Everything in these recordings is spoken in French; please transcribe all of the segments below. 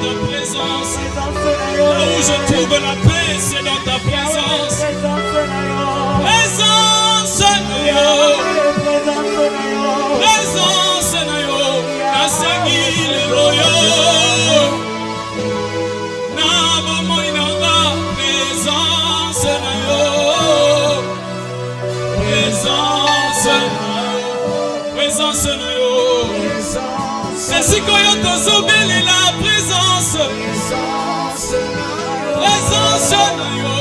ta présence. Là où je trouve la paix, c'est dans ta présence. Présence nayo, présence nayo, nasengi lelo yo. Na bomoi nanga, présence nayo, présence nayo, présence nayo. Merci koyo tozobeli la présence, présence nayo,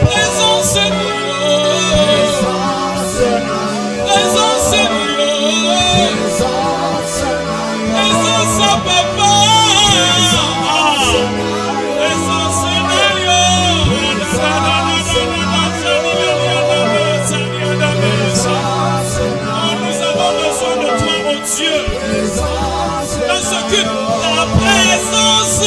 présence nayo, présence nayo, présence papa, présence nayo. Nous avons besoin de toi, mon Dieu. Dans ce culte, ta présence.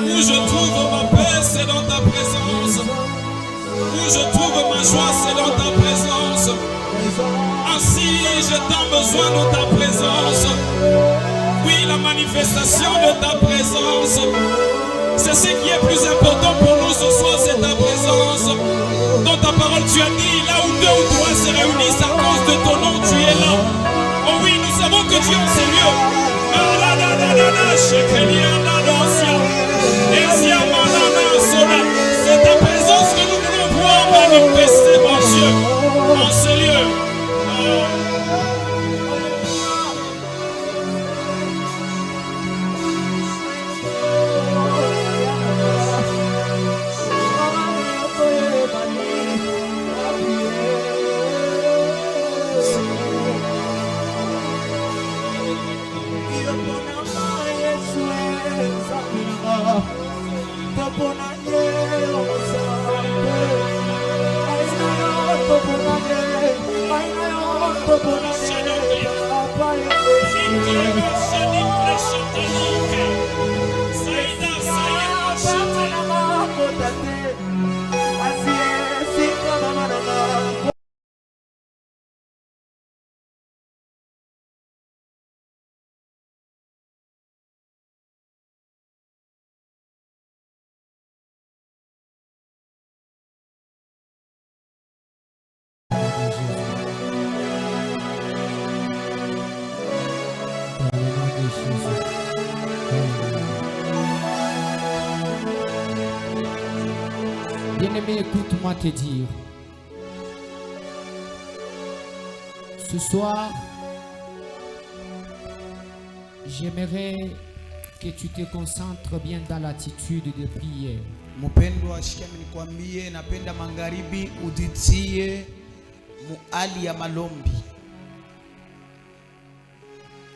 Où je trouve ma paix, c'est dans ta présence. Où je trouve ma joie, c'est dans ta présence. Ainsi, j'ai tant besoin de ta présence. Oui, la manifestation de ta présence. C'est ce qui est plus important pour nous ce soir, c'est ta présence. Dans ta parole, tu as dit, là où deux ou trois se réunissent à cause de ton nom, tu es là. Oh oui, nous savons que tu es en ces lieux. C'est ta présence que nous voulons voir manifester, mon Dieu, en ces lieux. Bien-aimé, écoute-moi te dire. Ce soir, j'aimerais que tu te concentres bien dans l'attitude de prière. Mpendwa, shikia nikwambie, napenda magharibi uditie muali ya malombi.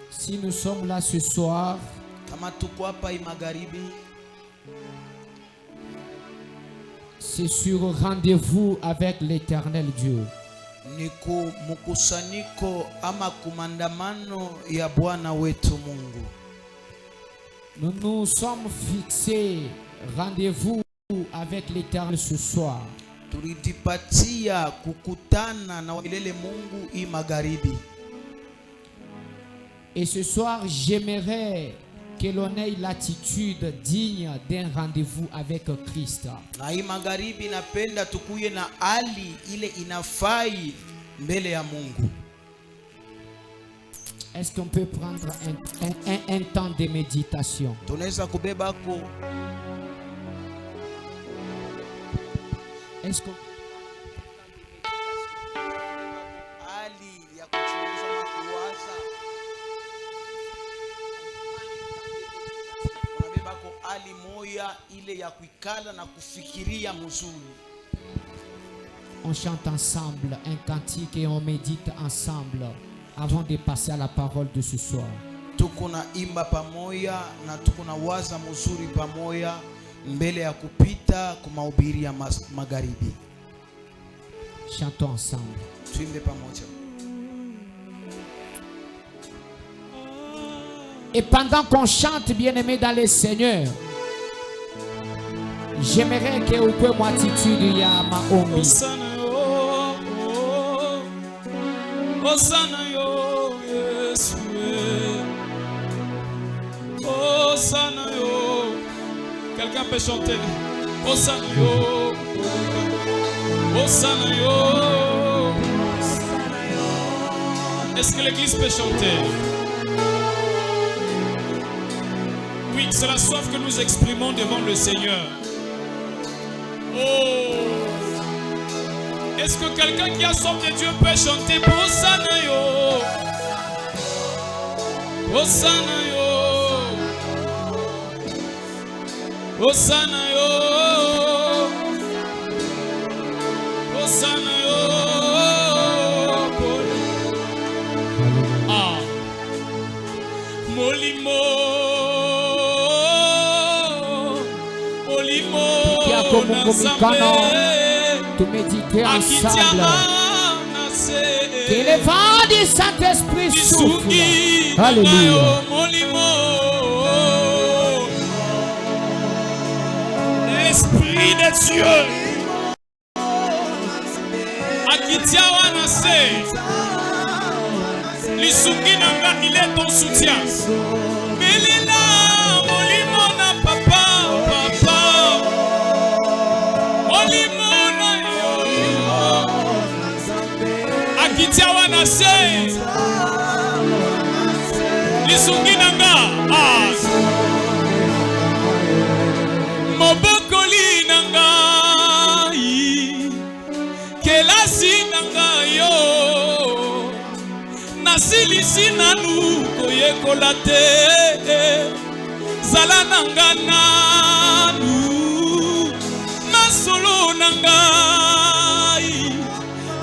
Si nous sommes là ce soir, Kama tuko hapa magharibi, c'est sur rendez-vous avec l'Éternel Dieu. niko mukusanyiko ama kumandamano ya Bwana wetu Mungu. Nous nous sommes fixés rendez-vous avec l'Éternel ce soir. Tulijipatia kukutana na milele Mungu magharibi. Et ce soir, j'aimerais que l'on ait l'attitude digne d'un rendez-vous avec Christ. Na magharibi napenda tukuye na hali ile inafai mbele ya Mungu. Est-ce qu'on peut prendre un temps de méditation? Tunaweza kubeba ko. Est-ce qu'on hali ya kuchunguza na kuwaza. Unabeba ko hali moya ile ya kuikala na kufikiria mzuri. On chante ensemble un cantique et on médite ensemble avant de passer à la parole de ce soir. tuko na imba pamoja na tuko na waza mzuri pamoja mbele ya kupita kwa mahubiri ya magharibi. Chantons ensemble. Tuimbe pamoja. Et pendant qu'on chante, bien-aimé dans le Seigneur, j'aimerais que vous pouvez m'attitude ya maombi. Osana yo, Osana yo, Yesu. Osana yo. Quelqu'un peut chanter. Osana yo, Osana yo. Est-ce que l'église peut chanter? Oui, c'est la soif que nous exprimons devant le Seigneur. Oh! Est-ce que quelqu'un qui a soif de Dieu peut chanter Osana yo? Osana yo. Osana yo. Osana yo. Ah. Molimo. Tout méditer ensemble. Que le vent du Saint-Esprit souffle. Alléluia. L'Esprit de Dieu. Akitia wanase. Lisungi nanga, il est ton soutien. Belela molimo na papa. Akitia wanase lisungi nanga mobokoli nanga kelasi nanga yo nasilisi nanu koyekola te zala nanga nanu masolo nanga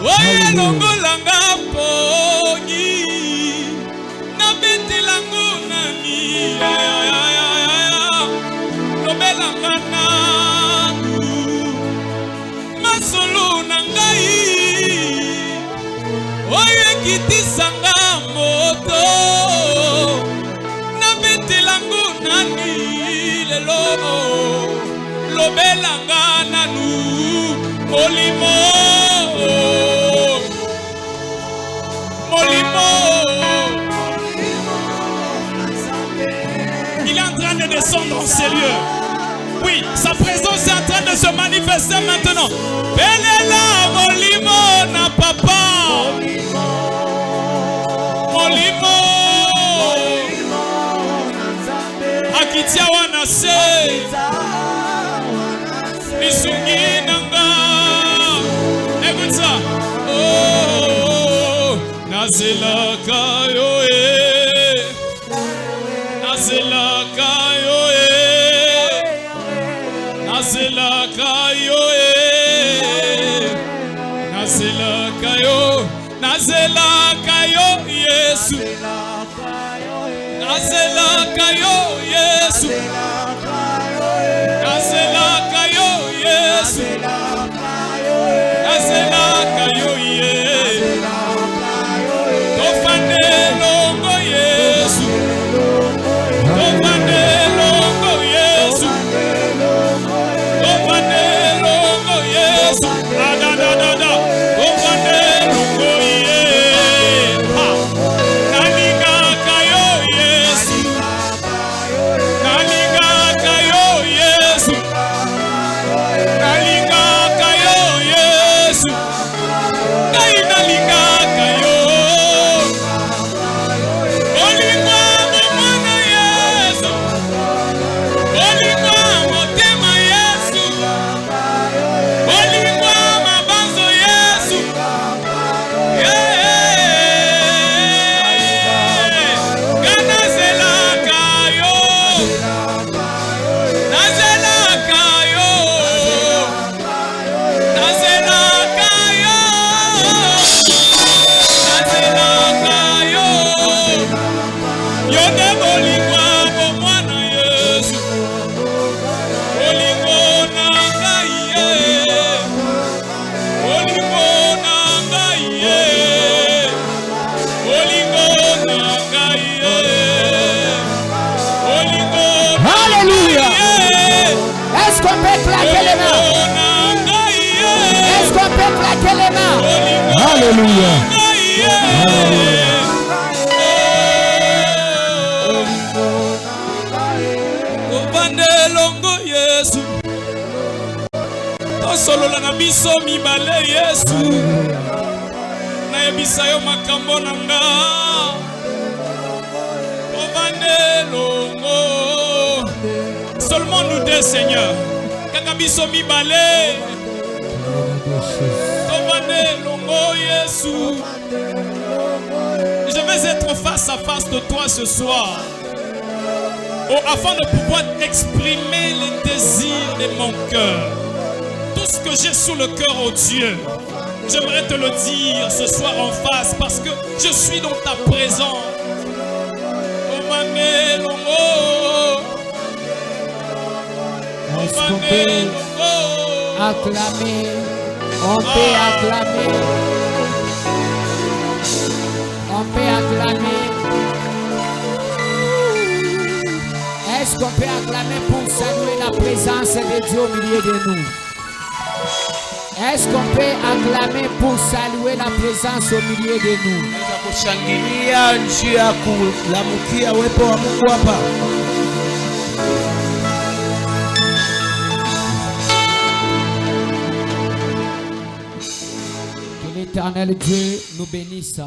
oye longolanga pongi na betelango nani lobelanga nanu masolo na ngai oye kitisanga moto na betelango nani lelo lobelanga nanu molimo. Il est en train de descendre dans ces lieux. Oui, sa présence est en train de se manifester maintenant. Belela molimo na papa. Molimo. Akitia wanase. Lisungi nanga. Écoute ça. Oh, nazelaka yo e. Nazelaka yo e. Nazelaka yo e. Nazelaka yo. Nazelaka yo Yesu. Nazelaka yo Yesu. Nazelaka yo Yesu. Nazelaka yo Yesu. Tofane longo Yesu. Tofane longo Yesu. Tofane longo Yesu. Da da da da. Tofane longo Yesu. Nani Alléluia. Est-ce qu'on peut claquer les mains? Est-ce qu'on peut claquer les mains? Alléluia. Solola na biso mibale Yesu na yebisa yo makambo na nga ovande longo seulement nous deux Seigneur kaka biso mibale ovande longo Yesu je vais être face à face de toi ce soir afin de pouvoir exprimer les désirs de mon cœur. Tout ce que j'ai sous le cœur, oh Dieu, j'aimerais te le dire ce soir en face parce que je suis dans ta présence. Est-ce qu'on peut acclamer? On peut acclamer. On peut acclamer. Est-ce qu'on peut acclamer pour saluer la présence de Dieu au milieu de nous? Est-ce qu'on peut acclamer pour saluer la présence au milieu de nous? Que l'éternel Dieu nous bénisse.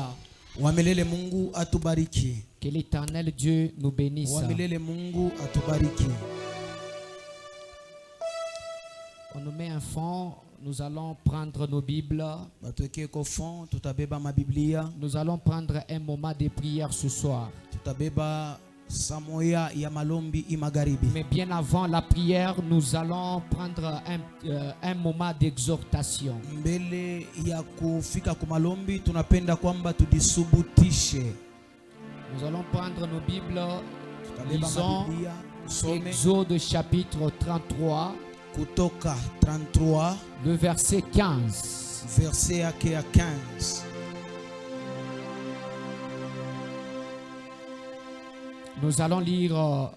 Que l'éternel Dieu nous bénisse. On nous met un fond. Nous allons prendre nos Bibles. Nous allons prendre un moment de prière ce soir. Mais bien avant la prière, nous allons prendre un moment d'exhortation. Nous allons prendre nos Bibles. Lisons Exode chapitre 33. Kutoka 33 le verset 15. Verset yake ya 15. Nous allons lire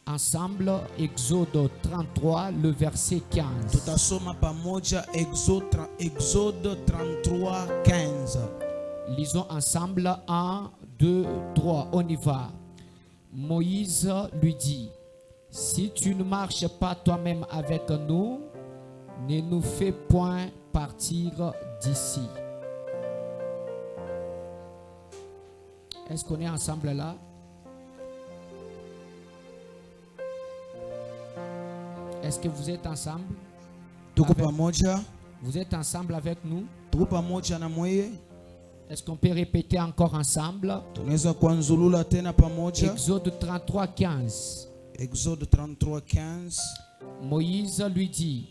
ensemble Exode 33 le verset 15. Tutasoma pamoja Exode 33 15. Lisons ensemble 1 2 3. On y va. Moïse lui dit: si tu ne marches pas toi-même avec nous, ne nous fais point partir d'ici. Est-ce qu'on est ensemble là? Est-ce que vous êtes ensemble? Vous êtes ensemble avec nous? Est-ce qu'on peut répéter encore ensemble? Exode 33 15. Exode 33 15. Moïse lui dit: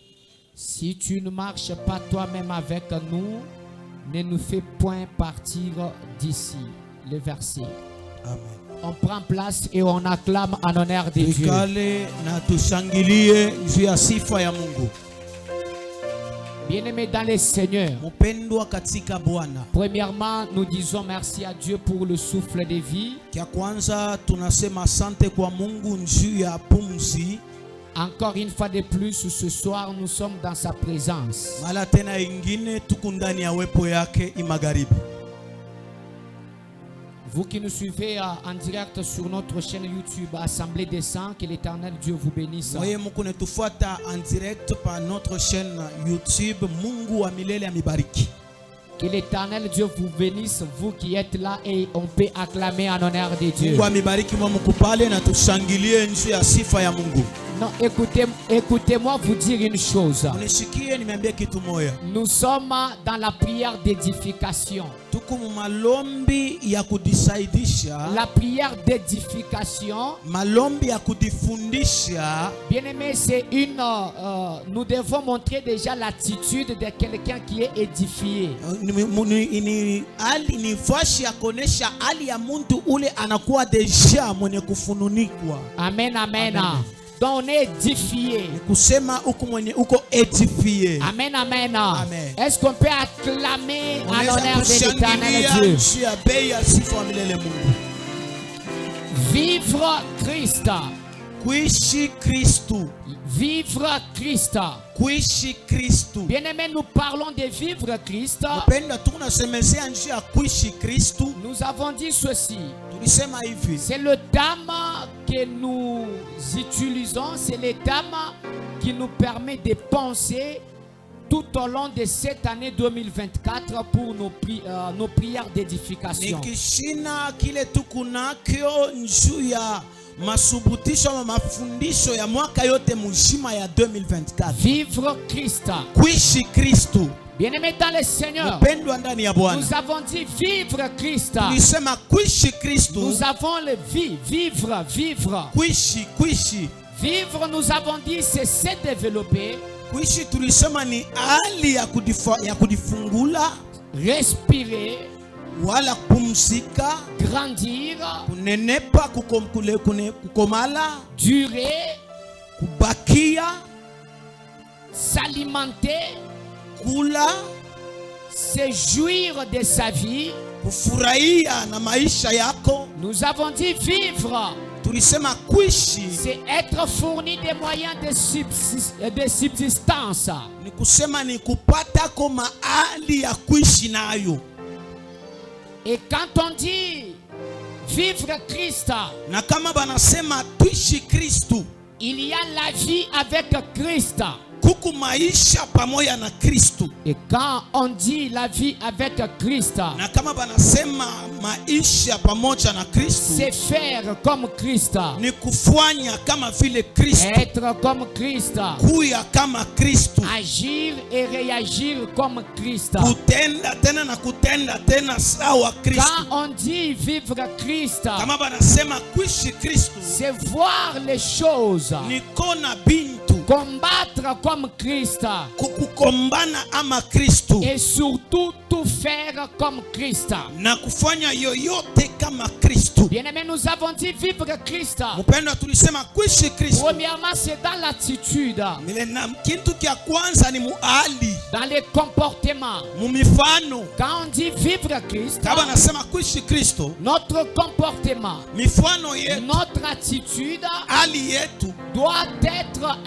si tu ne marches pas toi-même avec nous, ne nous fais point partir d'ici. Le verset. Amen. On prend place et on acclame en honneur de Dieu. Bien-aimés dans le Seigneur, premièrement, nous disons merci à Dieu pour le souffle de vie. Encore une fois de plus, ce soir, nous sommes dans sa présence. Vous qui nous suivez en direct sur notre chaîne YouTube Assemblée des Saints, que l'Éternel Dieu vous bénisse. En direct par notre chaîne YouTube, que l'Éternel Dieu vous bénisse, vous qui êtes là, et on peut acclamer en honneur de Dieu. Non, écoutez-moi vous dire une chose. Nous sommes dans la prière d'édification. La prière d'édification, bien aimé, c'est une nous devons montrer déjà l'attitude de quelqu'un qui est édifié. Amen, amen. Donc on est édifié. Amen, amen. Est-ce qu'on peut acclamer en l'honneur de l'Éternel Dieu? Vivre Christ. kuishi Kristu. Vivre Christ. Kuishi Kristu. Bien-aimés, nous parlons de vivre Christ. Mpendwa, tunasemezea njia ya kuishi Kristu. Nous avons dit ceci. Tulisema hivi. C'est le terme que nous utilisons, c'est le terme qui nous permet de penser tout au long de cette année 2024 pour nos prières d'édification. Nikishina kile tukunakyo njuu ya masubutisho ama mafundisho ya mwaka yote mzima ya 2024. Vivre Christ. Kuishi Kristu. Bien-aimés dans le Seigneur, Mpendwa ndani ya Bwana. nous avons dit vivre Christ. Tulisema kuishi Kristu. Nous avons le vivre. Kuishi. Vivre, nous avons dit, c'est se développer. Kuishi tulisema ni hali ya kujifungula, respirer, wala kupumzika, grandir, kunenepa, kukomala, durer, kubakia, s'alimenter, kula, se jouir de sa vie. kufurahia na maisha yako. Nous avons dit vivre. Tulisema kuishi C'est être fourni des moyens de subsistance. ni kusema ni kupata kwa mahali ya kuishi nayo. Et quand on dit vivre Christ, Na kama banasema tuishi Kristu, il y a la vie avec Christ. kuku maisha pamoja na Kristu. Et quand on dit la vie avec Christ, Na kama banasema maisha pamoja na Kristu, c'est faire comme Christ. ni kufanya kama vile Kristu, Être comme Christ. kuya kama Kristu, Agir et réagir comme Christ. kutenda tena na kutenda tena sawa Quand Kristu. on dit vivre Christ, Kama banasema kuishi Kristu, c'est voir les choses, ni kona bintu, combattre comme Christ kukombana ama Kristu, et surtout tout faire comme Christ. na kufanya yoyote kama Kristu. Bien-aimés, nous avons dit vivre Christ. Mpendwa, tulisema kuishi Kristu. Premièrement, c'est dans l'attitude, Na kitu kia kwanza ni muhali, dans les comportements. mumifano. Quand on dit vivre Christ, Kama nasema kuishi Kristo, notre comportement, mifano yetu, notre attitude hali yetu doit être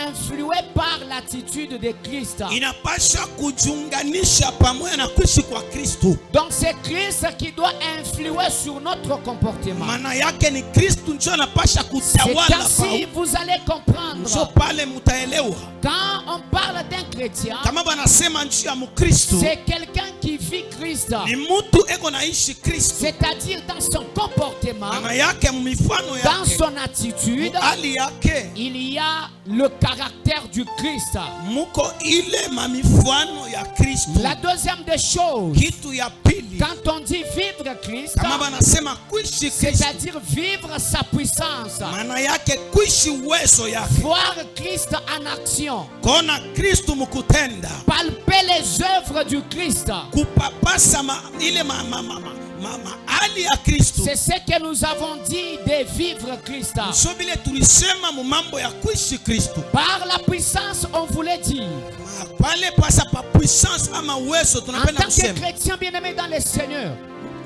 influé par l'attitude de Christ. inapasha kujiunganisha pamoja na kuishi kwa Kristo. Donc c'est Christ qui doit influer sur notre comportement. Maana yake ni Kristo ndio anapasha C'est kutawala ainsi pa. vous allez comprendre. Ndio pale mutaelewa. Quand on parle d'un chrétien, Kama banasema nchi ya Mkristo, c'est quelqu'un qui vit Christ. ni mtu eko naishi Kristo. C'est-à-dire dans son comportement, Maana yake mifano dans yake, son attitude, hali yake, il y a le caractère du Christ. muko ile mamifano ya Kristo. La deuxième des choses, Kitu ya pili, quand on dit vivre Christ, kama banasema kuishi Kristo, c'est-à-dire vivre sa puissance, maana yake kuishi uwezo yake, voir Christ en action, kona Kristo mukutenda, palper les œuvres du Christ. kupapasa ile hali ya Kristo. C'est ce que nous avons dit de vivre Christ. So bile tulisema mu mambo ya kuishi Kristo. Par la puissance, on voulait dire. Pale pasa pa puissance ama uwezo En tunapenda tant que kusema. chrétien bien-aimé dans le Seigneur,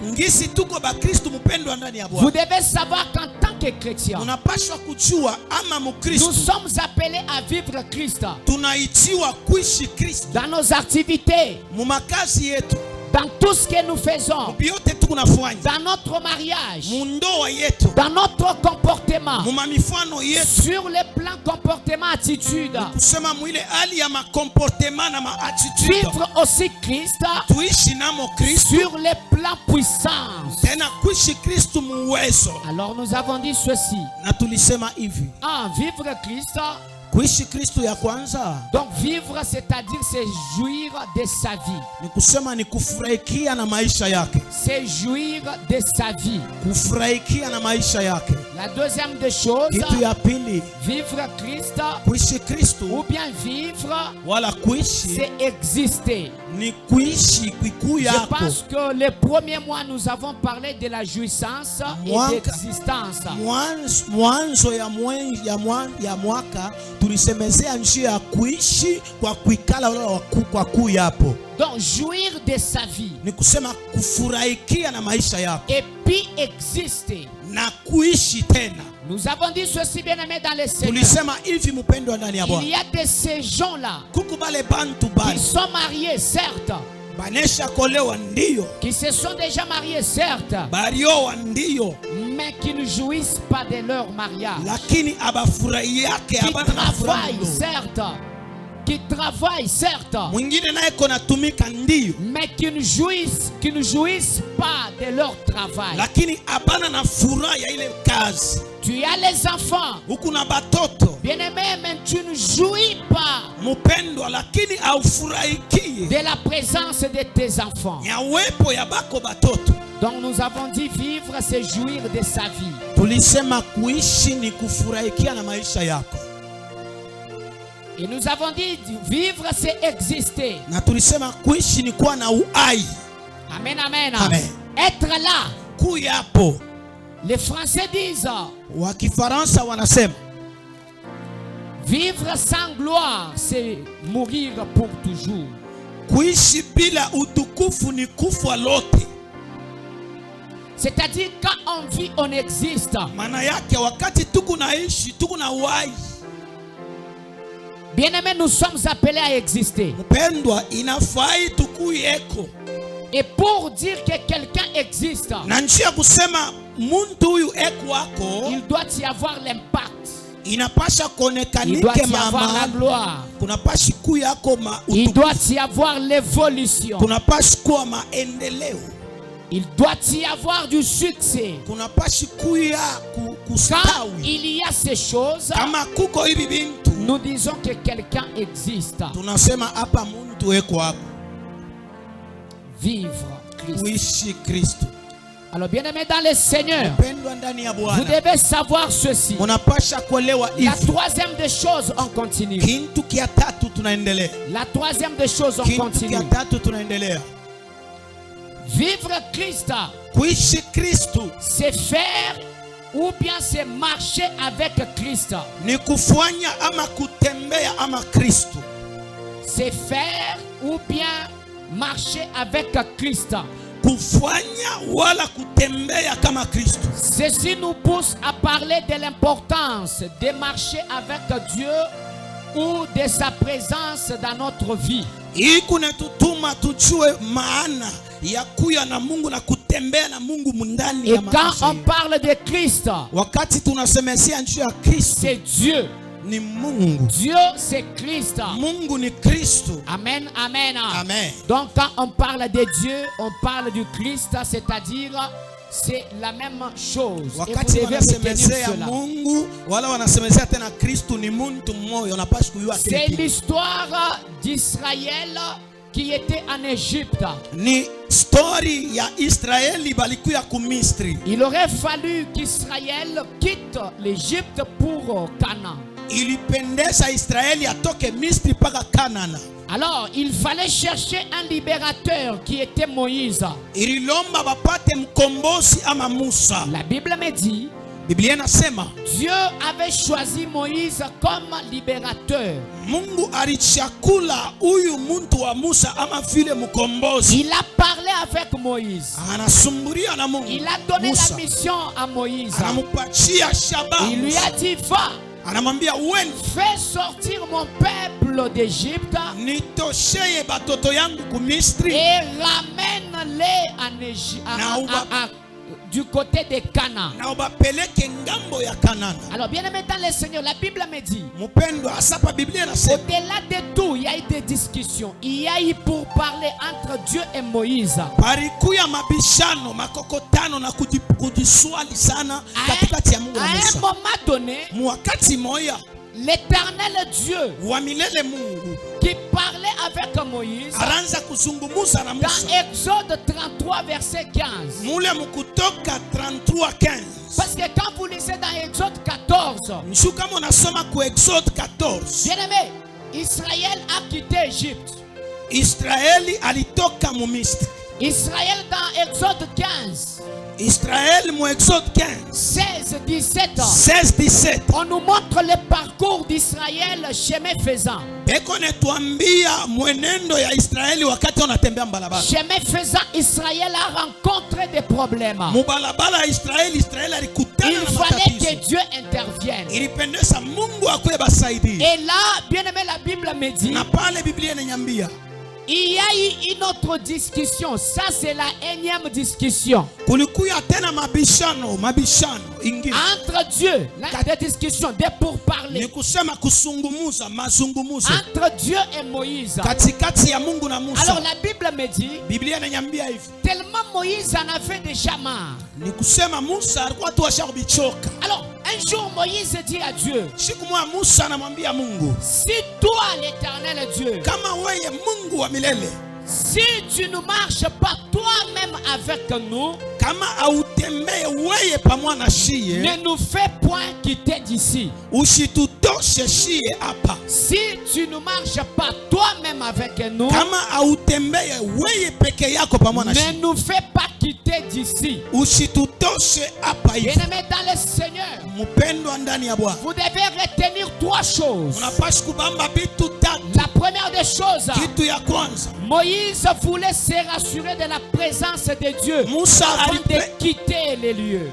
Ngisi tuko ba Kristo mpendwa ndani ya vous Bwana. devez savoir qu'en tant que chrétien, Unapaswa kujua ama nous Mkristo sommes appelés à vivre Christ tunaitiwa kuishi Kristo dans nos activités, mu makazi yetu, dans tout ce que nous faisons, biote tukunafanya, dans notre mariage, mu ndoa yetu, dans notre comportement, mu mamifano yetu, sur le plan comportement, attitude. kusema mwile hali ya makomportement na maattitude. Vivre aussi Christ Tuishi namo Kristo, sur le plan puissance. tena kuishi Kristo muwezo. Alors nous avons dit ceci. Na tulisema hivi, Vivre Christ, kuishi Kristo ya kwanza donc vivre c'est-à-dire se jouir de sa vie. ni kusema ni kufurahikia na maisha yake, Se jouir de sa vie. kufurahikia na maisha yake. La deuxième des choses, Kitu ya pili, vivre Christ kuishi Kristo ou bien vivre, wala kuishi c'est exister. ni kuishi kikuu Je yako. pense que les premiers mois, nous avons parlé de la jouissance et d'existence. Mwanzo ya mwaka tulisemezea njia ya kuishi kwa kuikala wala kwa kuu yapo. Donc, jouir de sa vie Ni kusema kufurahikia na maisha yako. et puis exister. na kuishi tena. Nous avons dit ceci, bien-aimés dans le Seigneur. Tulisema hivi mpendwa ndani ya Il Bwana. y a de ces gens-là Kuku bale bantu qui bale sont mariés, certes, banesha kolewa ndio, qui se sont déjà mariés, certes, bariowa ndio, mais qui ne jouissent pas de leur mariage. lakini abafurahi yake Qui abana na furaha. travaillent, certes, qui travaillent, certes, Mwingine naye kona tumika ndio, mais qui ne jouissent pas de leur travail. lakini abana na furaha ya ile kazi. Tu as les enfants, Huku na batoto bien-aimés, mais tu ne jouis pas mpendwa, lakini aufurahikie de la présence de tes enfants. ya uwepo ya bako batoto. Donc nous avons dit vivre, c'est jouir de sa vie. Tulisema kuishi ni kufurahikia na maisha yako, Et nous avons dit vivre, c'est exister. na tulisema kuishi ni kuwa na uhai. Amen, amen. Amen. Être là. Kuyapo Les Français disent wa Kifaransa wanasema vivre sans gloire, c'est mourir pour toujours. kuishi bila utukufu ni kufa lote. C'est-à-dire quand on vit, on existe. Maana yake wakati tuko naishi tuko na uhai. Bien-aimés, nous sommes appelés à exister. Mpendwa, inafai tukuyeko, Et pour dire que quelqu'un existe, na njia kusema muntu huyu eko wako, il doit y avoir l'impact. inapasha Il doit konekanike y avoir la mama, gloire. kunapashi kuyako Il doit y avoir l'évolution. kunapashi kuwa maendeleo, Il doit y avoir du succès. kunapashi kuya Quand kustawi. il y a ces choses, Kama kuko hivi bintu, nous disons que quelqu'un existe. tunasema hapa muntu eko wako. Vivre Christ. Kuishi Kristo. Alors, bien-aimés dans le Seigneur, Mpendwa ndani ya vous Bwana, devez savoir ceci. munapasha kuelewa La hivi. troisième des choses, on continue. Kintu kia tatu tunaendelea. La troisième des choses, on Kintu continue. kia tatu tunaendelea. Vivre Christ, Kuishi Kristo c'est faire ou bien c'est marcher avec Christ. ni kufanya ama kutembea ama Kristo. C'est faire ou bien marcher avec Christ. Kufanya wala kutembea kama Kristo. Ceci nous pousse à parler de l'importance de marcher avec Dieu ou de sa présence dans notre vie. Hii kunatutuma tujue maana ya kuya na Mungu na kutembea na Mungu mundani Et ya quand maisha on yetu. parle de Christ, Wakati tunasemezea njia ya Kristo, c'est Dieu. ni Mungu. Dieu, c'est Christ. Mungu ni Kristo. Amen, amen. Amen. Donc quand on parle de Dieu, on parle du Christ, c'est-à-dire c'est la même chose. Et vous Wakati devez retenir wanasemezea cela. Mungu wala wanasemezea tena Kristo, ni muntu mmoja, unapaswa kujua kile C'est kitu. l'histoire d'Israël qui était en Égypte. Ni story ya Israeli balikuya ku Misri. Il aurait fallu qu'Israël quitte l'Égypte pour Canaan. Ilipendeza Israeli atoke Misri paka Kanana. Alors, il fallait chercher un libérateur qui était Moïse. Ililomba bapate mkombozi ama Musa. La Bible me dit, Biblia inasema Dieu avait choisi Moïse comme libérateur. Mungu alichakula huyu muntu wa Musa ama vile mkombozi. Il a parlé avec Moïse. Anasumburia na Mungu. Il a donné Musa la mission à Moïse. anamupatia shabaha. Il lui a dit, va, Anamwambia wewe, fais sortir mon peuple d'Égypte nitosheye batoto yangu ku Misri et ramène-les en Égypte, du côté de Canaan. na ubapeleke ngambo ya Kanana. Alors, bien aimé dans le Seigneur, la Bible me dit, Mpendwa, hasa pa Biblia inasema au-delà de tout, il y a eu des discussions. Il y a eu pour parler entre Dieu et Moïse. palikuya mabishano makokotano na kujiswali sana katikati ya Mungu na À un Musa. moment donné, Mwakati moya l'Éternel Dieu wa milele Mungu qui parlait avec Moïse, aranza kuzungumuza na dans Musa Exode 33, verset 15. mule mukutoka 33:15. Parce que quand vous lisez dans Exode 14, Nshu kama unasoma ku Exode 14, bien aimé, Israël a quitté Égypte. Israeli alitoka mu Misri. Israël dans Exode 15, Israël mu Exode 15 16, 17. 16 17 On nous montre le parcours d'Israël chemin faisant. beko netuambia mwenendo ya Israeli wakati wanatembea mbalabala. Chemin faisant, Israël a rencontré des problèmes. Mubalabala ya Israeli alikutana Il na fallait que matatizo. Dieu intervienne. Ilipendeza Mungu akuye basaidie. Et là, bien aimé, la Bible me dit, Na pale Biblia inaniambia il y a eu une autre discussion. Ça, c'est la énième discussion. kulikuya tena mabishano ingine. Entre Dieu, là, des discussions, des Ni pourparlers. kusema kusungumuza, mazungumuzo Entre Dieu et Moïse. katikati ya Mungu na Musa. Alors la Bible me dit, Biblia inaniambia hivi. tellement Moïse en avait déjà marre. Ni kusema Musa alikuwa tu ashakubichoka. Alors un jour Moïse dit à Dieu, Siku moja Musa anamwambia Mungu, si toi l'éternel Dieu, kama weye Mungu wa milele, si tu ne marches pas toi-même avec nous, kama autembee weye pamoja na shie, ne nous fais point quitter d'ici. usitutoshe shie hapa. Si tu ne marches pas toi-même avec nous, Kama autembee weye peke yako pamoja na ne shie, nous fais pas quitter d'ici. usitutoshe hapa hivi. Bien-aimés dans le Seigneur, Mpendwa ndani ya Bwana, vous devez retenir trois choses. unapaswa kubamba vitu tatu. La première des choses, Kitu ya kwanza, Moïse voulait se rassurer de la présence de Dieu Musa avant alipe- de quitter les lieux.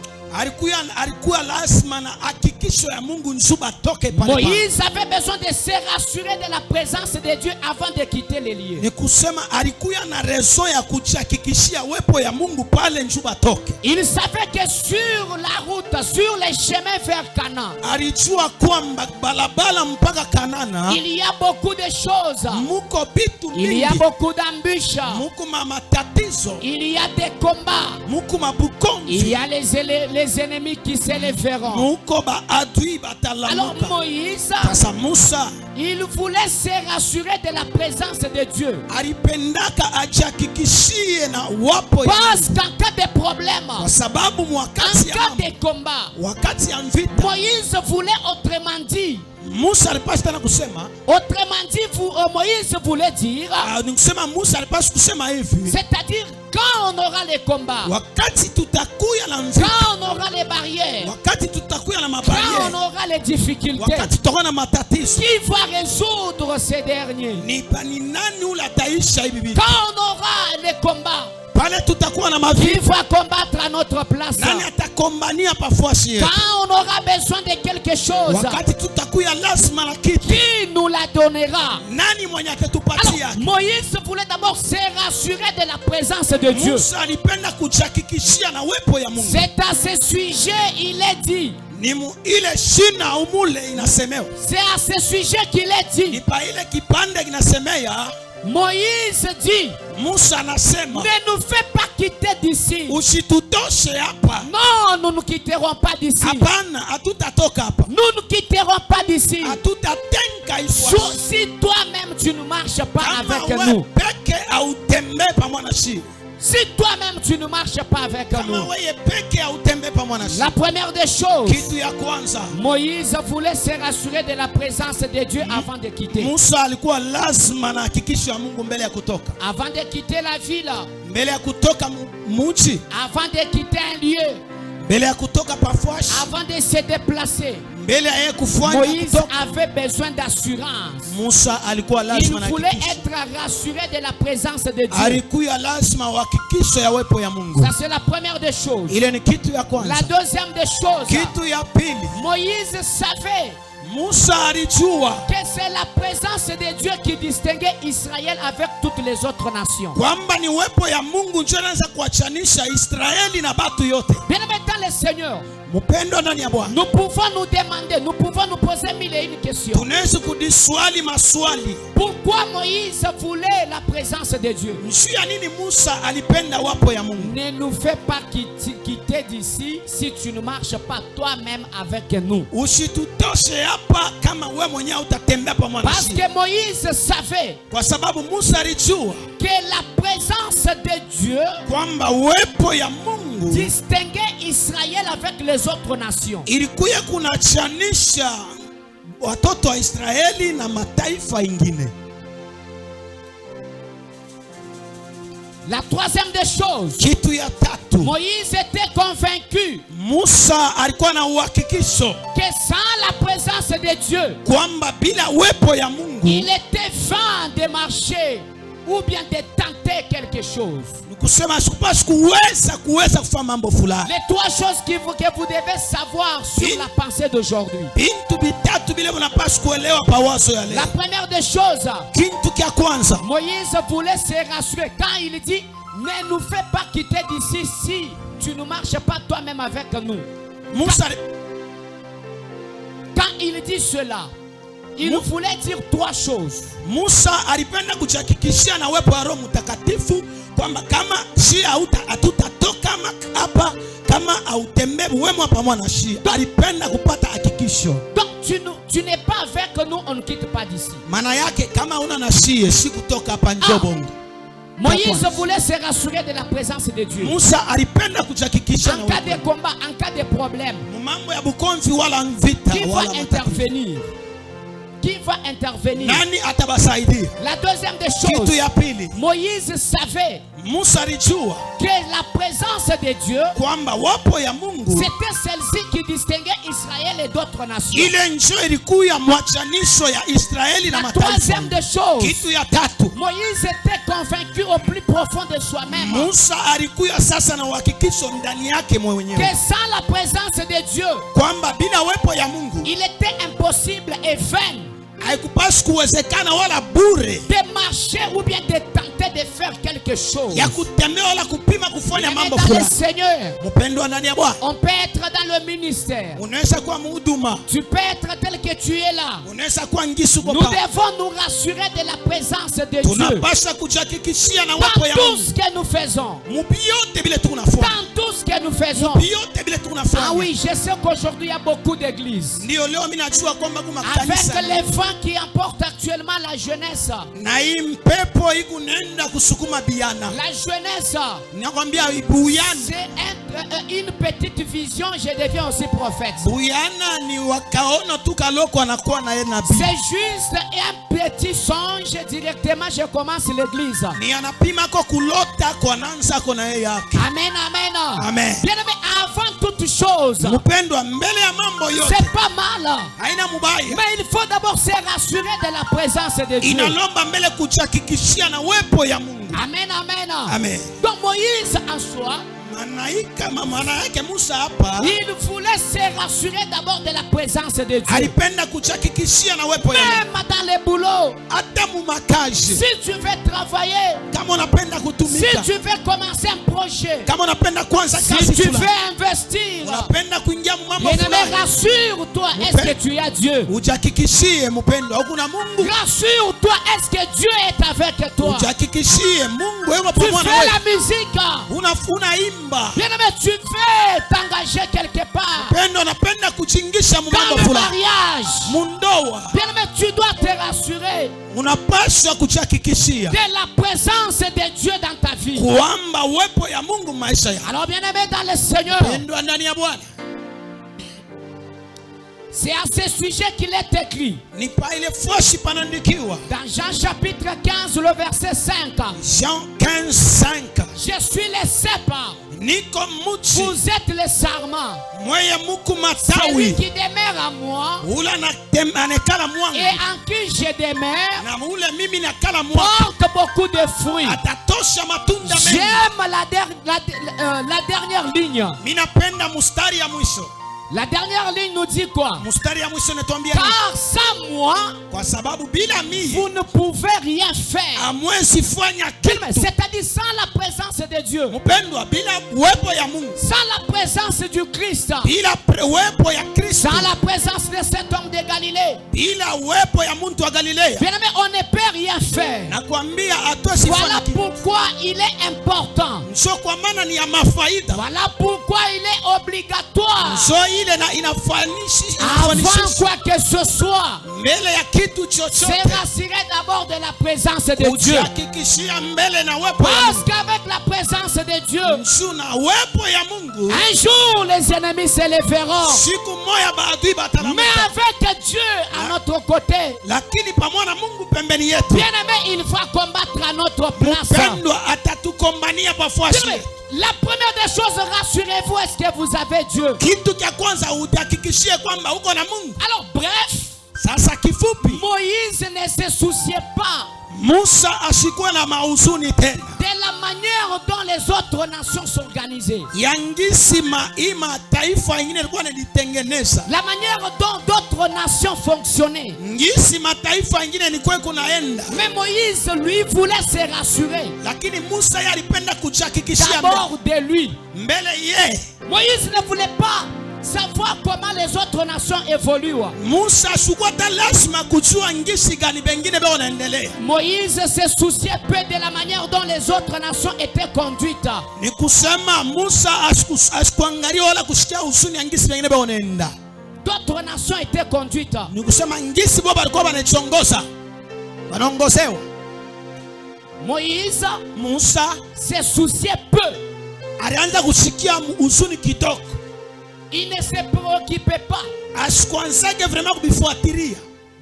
alikuwa lazima na hakikisho ya Mungu nzuba toke pale pale. Moïse avait besoin de se rassurer de la présence de Dieu avant de quitter les lieux. Ni kusema alikuwa na rezo ya kujihakikishia wepo ya Mungu pale nzuba toke. Il savait que sur la route, sur les chemins vers Canaan, Alijua kwamba balabala mpaka Kanana il y a beaucoup de choses. muko bitu Il y a mingi, beaucoup d'embûches. muko matatizo, Il y a des combats. muko Il mabukonzi, y a les ennemis qui s'élèveront. muko baadui Alors batalamuka. Moïse, Sasa Musa il voulait se rassurer de la présence de Dieu. alipendaka ajihakikishie na wapo ya Parce Mungu. qu'en cas de problème, Kwa sababu en mwakati ya cas mambo, de combat, wakati ya vita Moïse voulait autrement dit, Musa alipaswa tena kusema Moïse voulait dire, ni kusema Musa alipaswa kusema hivi, c'est-à-dire quand on aura les combats, wakati tutakuya na vita, quand on aura les barrières, wakati tutakuya na quand on mabariere, aura les difficultés, wakati tutakuwa na matatizo, qui va résoudre ces derniers? ni nani ule ataisha hivi vita? Quand on aura les combats, Pale tutakuwa na qui mavita, va combattre à notre place? nani atakombania pafuashi yetu? Quand on aura besoin de quelque chose, Wakati tutakuya lazima na kitu, qui nous la donnera? nani mwenye atatupatia? Alors, Moïse voulait d'abord se rassurer de la présence de Dieu. Musa alipenda kujihakikishia na wepo ya Mungu. C'est à ce sujet il est dit. Ni ile shina umule inasemewa, C'est à ce sujet qu'il est ni dit. pa ile kipande kinasemea. Moïse dit, Musa anasema ne nous fais pas quitter d'ici. usitutoshe hapa. Non, nous ne quitterons pas d'ici. Hapana, hatutatoka hapa, Nous ne quitterons pas d'ici. hatutatenga ifwashi. Si toi-même tu ne marches pas Kama avec we nous, peke autembee pamoja na shi, si toi-même tu ne marches pas avec kama nous, weye peke autembee pamoja na shi, la première des choses, kitu ya kwanza Moïse voulait se rassurer de la présence de Dieu avant de quitter. Musa alikuwa lazima na hakikisho ya Mungu mbele ya kutoka, Avant de quitter la ville, mbele ya kutoka muchi, avant de quitter un lieu, mbele ya kutoka pafuashi, avant de se déplacer, mbele ya yeye kufanya Moïse kutoka. avait besoin d'assurance. Musa alikuwa Il lazima na voulait hakikisho, être rassuré de la présence de Dieu. alikuwa lazima uhakikisho ya wepo ya Mungu. Ça, c'est la première des choses. Ile ni kitu ya La kwanza. deuxième des choses, Kitu ya pili, Moïse savait Musa alijua que c'est la présence de Dieu qui distinguait Israël avec toutes les autres nations. kwamba ni wepo ya Mungu ndio inaweza kuachanisha Israeli na batu yote. Bien-aimés dans le Seigneur, Mpendwa ndani ya Bwana, nous pouvons nous demander, nous pouvons nous poser mille et une questions. tunaweza kudiswali maswali. Pourquoi Moïse voulait la présence de Dieu? Njuu ya nini Musa alipenda wapo ya Mungu? Ne nous fais pas quitter d'ici si tu ne marches pas toi-même avec nous. Usitutoshe hapa kama we mwenyewe utatembea pamoja Parce nasi. que Moïse savait Kwa sababu Musa alijua que la présence de Dieu kwamba wepo ya Mungu distinguait Israël avec les autres nations. ilikuya kunachanisha watoto wa Israeli na mataifa ingine. La troisième des choses, kitu ya tatu, Moïse était convaincu Musa alikuwa na uhakikisho que sans la présence de Dieu, kwamba bila uwepo ya Mungu il était vain de marcher ou bien de tenter quelque chose. nikusema sikupaswi kuweza kufanya mambo fulani. Les trois choses que vous devez savoir sur la pensée d'aujourd'hui. Bintu bitatu bile unapaswa kuelewa pa wazo ya leo. La première des choses, Kintu kya kwanza, Moïse voulait se rassurer quand il dit ne nous fais pas quitter d'ici si tu ne marches pas toi-même avec nous. Musa Quand il dit cela, il voulait dire trois choses. Musa alipenda kuchakikishia na uwepo wa Roho Mtakatifu kwamba kama shia hatutatoka hapa kama hautembee wemo pamoja na shia. Alipenda kupata hakikisho. Donc tu n'es pas avec nous, on ne quitte pas d'ici. Maana yake kama una na shia si kutoka hapa nje bongo. Moïse voulait se rassurer de la présence de Dieu. Musa alipenda kuchakikisha En cas de combat, en cas de problème, mambo ya bukonzi wala vita qui va wala intervenir? Qui va intervenir? nani atabasaidia? La deuxième des Kitu choses, ya pili, Moïse savait Musa alijua que la présence de Dieu, kwamba wapo ya Mungu c'était celle-ci qui distinguait Israël et d'autres nations. ile njoo ilikuwa mwachanisho ya Israeli na La mataifa. troisième des choses, Kitu ya tatu, Moïse était convaincu au plus profond de soi-même Musa alikuwa sasa na uhakikisho ndani yake que mwenyewe sans la présence de Dieu, kwamba bila uwepo ya Mungu il était impossible et vain haikupaswi kuwezekana wala bure de marcher ou bien de tenter de faire quelque chose. ya kutembea wala kupima kufanya Mais mambo dans le fulani. Seigneur, Mpendwa ndani ya Bwana, on peut être dans le ministère. unaweza kuwa mhuduma, Tu peux être tel que tu es là. unaweza kuwa ngisi Nous kwa devons nous rassurer de la présence de Dieu tunapaswa kujihakikishia na uwepo dans ya tout Mungu ce que nous faisons. mubiote bile tunafanya, Dans tout ce que nous faisons. biote bile Ah tunafanya. oui, je sais qu'aujourd'hui il y a beaucoup d'églises. Ndio leo mimi najua kwamba kuna Avec kanisa les vents qui emportent actuellement la jeunesse. na hii mpepo iko nenda kusukuma biana. La jeunesse, Nakwambia buyana, c'est une petite vision, je deviens aussi prophète. buyana ni wakaona tu kaloko anakuwa na yeye nabii. C'est juste un petit songe, directement je commence l'église. Ni anapima kwa kulota kwa nanza kwa na yeye yake. Amen, amen. Amen. Bien aimé, avant toute chose, Mpendwa, mbele ya mambo yote c'est pas mal. haina mubaya. Mais il faut d'abord se rassurer de la présence de Dieu. Inalomba mbele kuchakikishia na uwepo ya Mungu. Amen, amen. Amen. Donc Moïse en soi, Maana yake Musa hapa il voulait se rassurer d'abord de la présence de Dieu. alipenda kuchakikishia na uwepo ya Mungu. Même dans les boulots, Hata mumakazi, si tu veux travailler, kama unapenda si kutumika, tu veux commencer un projet, kama unapenda kuanza si kazi tu fulani, veux investir, unapenda kuingia mambo bien-aimé, fulani, rassure-toi, est-ce que tu as Dieu? ujihakikishie mpendwa, huko na Mungu. Rassure-toi, est-ce que Dieu est avec toi? Ujihakikishie Mungu wewe Tu pamoja na fais wewe. la musique, Unaimba. bien-aimé, tu veux t'engager quelque part. Mpendwa, unapenda kuchingisha Dans mambo le fulani. mariage, Mundoa, bien-aimé, tu dois te rassurer unapaswa kuchakikishia de la présence de Dieu dans ta vie. kwamba uwepo ya Mungu maisha yako. Alors, bien-aimé, dans le Seigneur, Mpendwa ndani ya Bwana, c'est à ce sujet qu'il est écrit ni pa ile foshi panaandikiwa dans Jean chapitre 15, le verset 5. Jean 15:5, Je suis le cep, niko muchi vous êtes le sarment. mweye muku Celui matawi qui demeure en moi ula anekala et mwangu en qui je demeure na ule mimi nakala mwangu porte beaucoup de fruits. atatosha matunda mengi. J'aime la dernière ligne. Mimi napenda mustari ya mwisho. La dernière ligne nous dit quoi? Mustari ya mwisho inatuambia nini? Car sans moi, Kwa sababu bila mimi vous ne pouvez rien faire. hamwezi fanya kitu. C'est-à-dire sans la présence de Dieu, Mpendwa, bila uwepo ya Mungu, sans la présence du Christ, bila uwepo ya Kristo, sans la présence de cet homme de Galilée, bila uwepo ya muntu wa Galilea, bien aimé, on ne peut rien faire. nakwambia hatuwezi Voilà fanya kitu. pourquoi il est important. Nso kwa maana ni ya mafaida. Voilà pourquoi il est obligatoire. Nso ile na inafanisha Avant quoi que ce soit, mbele ya kitu se chochote rassurer d'abord de la présence de Dieu. kujihakikishia mbele na uwepo ya Parce Mungu. qu'avec la présence de Dieu, Nso na uwepo ya Mungu, un jour les ennemis se lèveront. siku moja maadui Mais batalamata. avec Dieu à notre côté, Lakini pamoja na Mungu pembeni yetu, bien aimé, il va combattre à notre place. mpendwa atatukomboa kukombania parfois. La première des choses, rassurez-vous, est-ce que vous avez Dieu? Kitu cha kwanza utahakikishie kwamba uko na Mungu. Alors bref, Sasa kifupi, Moïse ne se souciait pas Musa asikuwa na mahuzuni tena de la manière dont les autres nations s'organisaient, yangisi maima taifa ingine ilikuwa inajitengeneza, la manière dont d'autres nations fonctionnaient. ngisi mataifa ingine ilikuwa kunaenda. Mais Moïse, lui, voulait se rassurer Lakini Musa yeye alipenda kuchakikishia d'abord de lui. mbele ye. Moïse ne voulait pas savoir comment les autres nations évoluent. Musa asikuwa ta lazima kujua ngisi gani bengine beo naendelea. Moïse se souciait peu de la manière dont les autres nations étaient conduites. Ni kusema Musa asikuangalia wala kusikia usuni ya ngisi bengine beo naenda. D'autres nations étaient conduites. Ni kusema ngisi bo balikuwa banachongoza, wanaongozewa. Moïse Musa se souciait peu. alianza kusikia usuni kitoko, Il ne se préoccupait pas asikuanzake vraiment kubifuatilia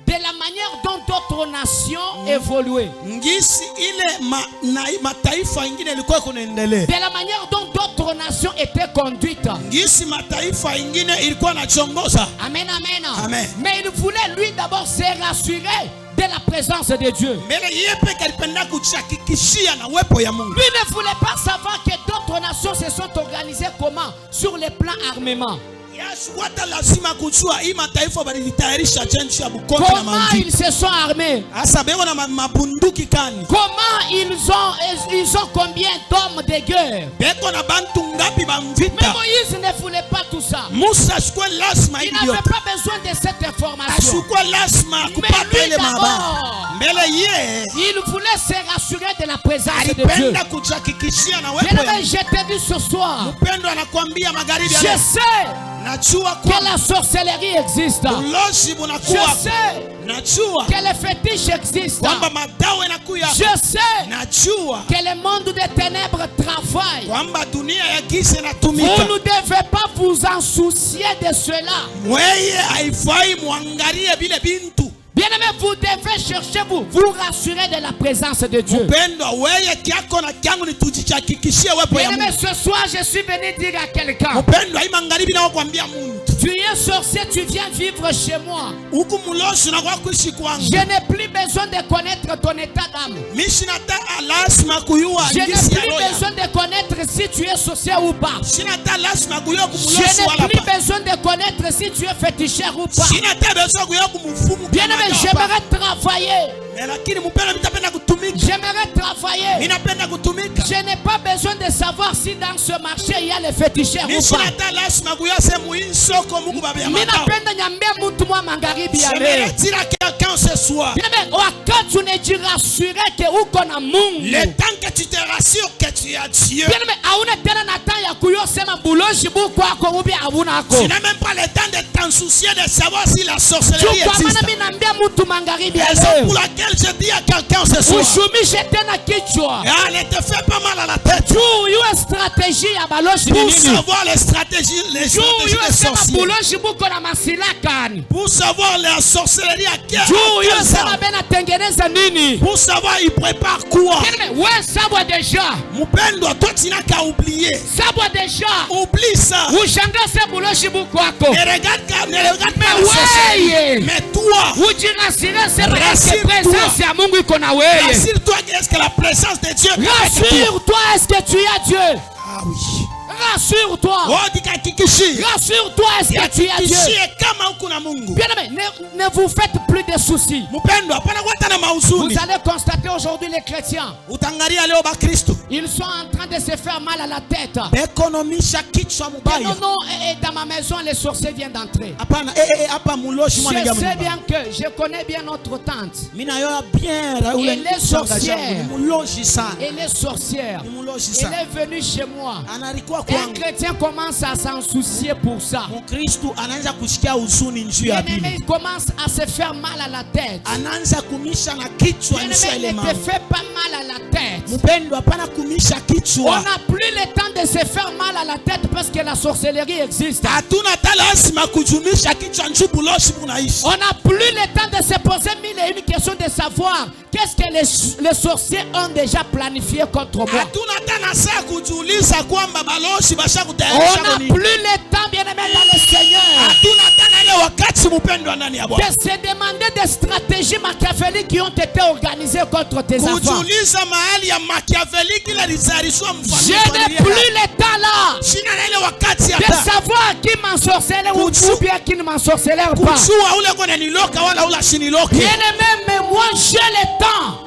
de la manière dont d'autres nations évoluaient, ngisi ile mataifa ingine ilikuwa kunaendelea, de la manière dont d'autres nations étaient conduites. ngisi mataifa ingine ilikuwa nachongoza. Amen, amen. Amen. Mais il voulait lui d'abord se rassurer de la présence de Dieu. Mbele yeye peke alipenda kuchakikishia na uwepo ya Mungu. Lui ne voulait pas savoir que d'autres nations se sont organisées comment sur le plan armement. Yashuata lazima kujua hii mataifa balitayarisha jeshi ya bukoki na Comment manduki. ils se sont armés? Asa beko na mabunduki kani. Comment ils ont combien d'hommes de guerre? Beko na bantu ngapi ba Mais mvita. Moïse ne voulait pas tout ça. Musa ashukua lazima Il hiyo. n'avait pas besoin de cette information. Ashukua lazima kupata lui ile d'abord, mabaya. Mbele ye il voulait se rassurer de la présence de Dieu. alipenda kuchakikishia na uwepo ya Bien-aimé, Mungu. je te dis ce soir, Mpendo anakuambia magharibi ya je leo. sais Najua que kwa la sorcellerie existe. ulozi Je bunakuwa. sais Najua que les fétiches existent. kwamba madawa yanakuya. Je sais Najua que le monde des ténèbres travaille. kwamba dunia ya giza Vous inatumika. ne devez pas vous en soucier de cela. Mweye haifai muangalie vile bintu. Bien-aimé, vous devez chercher vous rassurer de la présence de Dieu. Mpendwa, weye kiako na kyangu ni tujichakikishie uwepo ya Bien-aimé, Mungu. ce soir, je suis venu dire à quelqu'un, Mpendwa, hii magharibi na kuambia muntu. tu es sorcier, tu viens vivre chez moi. Huku mulosi na kwa kuishi kwangu. Je n'ai plus besoin de connaître ton état d'âme. Mishi nataka lazima kuyua Je n'ai ngisi ya plus roya. besoin de connaître si tu es sorcier ou pas. Sinata lazima kuyua Je kumulosi n'ai wala plus pa. besoin de connaître si tu es féticheur ou pas. Sinata besoin kuyua kumufumu. Bien-aimé, j'aimerais travailler. Lakini mpendwa, mitapenda kutumika. J'aimerais travailler. Minapenda kutumika. Je n'ai pas besoin de savoir si dans ce marché il y a les féticheurs ou Mishi pas. nata lazima kuyua sehemu hii soko Mungu baba ya Mimi matao. napenda niambie mtu mwa magharibi ya leo. J'aimerais dire à quelqu'un ce soir. Bien-aimé, wakati unajirassurer ke uko na Mungu. Le temps que tu te rassures que tu as Dieu. Bien-aimé, hauna tena na temps ya kuyosema buloshi buko ako ubi hauna ako. Tu n'as même pas le temps de t'en soucier de savoir si la sorcellerie Kwa maana existe. mimi naambia mtu magharibi ya Raison leo. pour laquelle je dis à quelqu'un ce soir. Ushumishe tena kichwa. Ah, ne te fais pas mal à la tête. Juu iwe strategie ya baloshi ni Pour nini? savoir les stratégies Juu des iwe sema sorciers. buloshi buko na masilakani. Pour savoir la sorcellerie à quel Juu iwe sema arme. bena tengeneza nini? Pour savoir il prépare quoi. Bien-aimé, we sabwa deja. Mpendwa, toi tu n'as qu'à oublier. Sabwa deja. Oublie ça. Ushangase buloshi buko ako. Ne regarde pas Mais la sorcellerie. weye. Mais toi, Ujirasire sema Rassure-toi. eske presence ya Mungu iko na weye. rassure-toi qu'est-ce que la présence de Dieu est avec toi. Rassure-toi, est-ce que tu as Dieu? Ah oui. Rassure-toi. Oh, dikakikishie. Rassure-toi, est-ce que tu as Dieu? Yakikishie kama huku na Mungu. Bien-aimé, ne vous faites plus de soucis. Mpendwa, hapana kuwa tena Vous mahuzuni. allez constater aujourd'hui les chrétiens, Utangalia leo Bakristo. ils sont en train de se faire mal à la tête. Bekonomisha kichwa Et mubaya. non, non, et dans ma maison, les sorciers viennent d'entrer. Hapana, hapa muloshi mwana Je jamu. sais bien que je connais bien notre tante. Mina yoya bien Raoul Elle est sorcière. muloshi sana. Elle est sorcière. Ni muloshi Elle sana. est venue chez moi. Analikuwa Un kwangu. chrétien commence à s'en soucier pour ça. Mkristo anaanza kusikia huzuni njuu ya Bien-aimé, dini. il commence commence à se faire mal à la tête. anaanza kumisha na kichwa Bien-aimé, nisha ile ne te mambo. fais pas mal à la tête. Mpendwa, hapana kumisha On kichwa. n'a plus le temps de se faire mal à la tête parce que la sorcellerie existe. Hatuna hata lazima kujumisha kichwa njubuloshi bunaishi. On n'a plus le temps de se poser mille et une questions de savoir qu'est-ce que les sorciers ont déjà planifié contre moi. Hatuna hata na saa kujiuliza kwamba baloshi basha On kutayarisha n'a nini. plus le temps, bien-aimé, dans le Seigneur, Hatuna hata na ile wakati mpendwa ndani ya Bwana. de se demander des stratégies machiavéliques qui ont été organisées contre tes enfants. Kujiuliza mahali ya Machiavelli ile lizarishwa Je mfano. n'ai plus le temps là Sina na ile wakati de hata. savoir qui m'ensorcelle ou bien qui ne m'ensorcelle pas. Kujua ule kwa niloka wala ula shiniloke. Bien-aimé, mais moi j'ai le temps.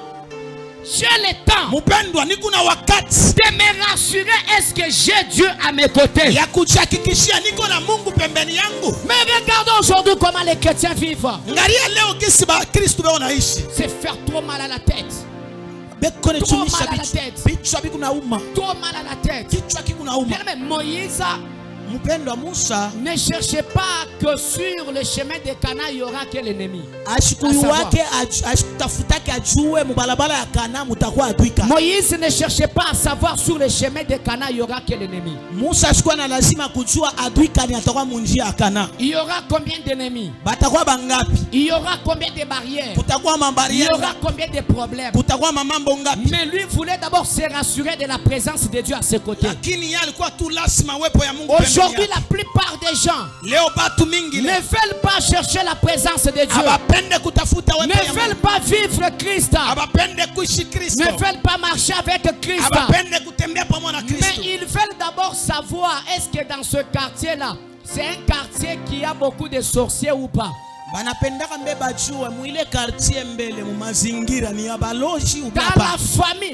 J'ai le temps Mpendwa, niko na wakati de me rassurer, est-ce que j'ai Dieu à mes côtés. ya kuchakikishia niko na Mungu pembeni yangu. Mais regardons aujourd'hui comment les chrétiens vivent. Ngalia leo kisi ba Kristo beo naishi. C'est faire trop mal à la tête. Bekone Trop tumisha mal à la bichwa. tête. Bichwa biku na uma. Trop mal à la tête. Kichwa kiku na uma. Bien-aimé, Moïse Mpendwa, Musa ne cherchez pas que sur le chemin de Cana il y aura que l'ennemi. ashikuyu wake ashitafutake ajue mubalabala ya Kana mutakuwa adwika. Moïse ne cherchait pas à savoir sur le chemin de Cana il y aura que l'ennemi. Musa ashikuwa na lazima kujua adwika ni atakuwa munjia ya Kana. Il y aura combien d'ennemis? Batakuwa bangapi? Il y aura combien de barrières? Kutakuwa Il y mabariera. aura combien de problèmes? Kutakuwa mamambo ngapi? Mais lui voulait d'abord se rassurer de la présence de Dieu à ses côtés. Lakini yeye alikuwa tu lazima wepo ya Mungu pembeni Aujourd'hui, yake. la plupart des gens Leo batu mingi ne leo veulent pas chercher la présence de Dieu, abapende kutafuta ne wepo ya veulent Mungu. pas vivre Christ, Abapende kuishi Kristo. ne veulent pas marcher avec Christ. Abapende kutembea pamoja na Mais Kristo. ils veulent d'abord savoir, est-ce que dans ce quartier-là, c'est un quartier qui a beaucoup de sorciers ou pas? Banapendaka mbe bajue muile quartier mbele mu mazingira ni ya baloji Dans ubapa.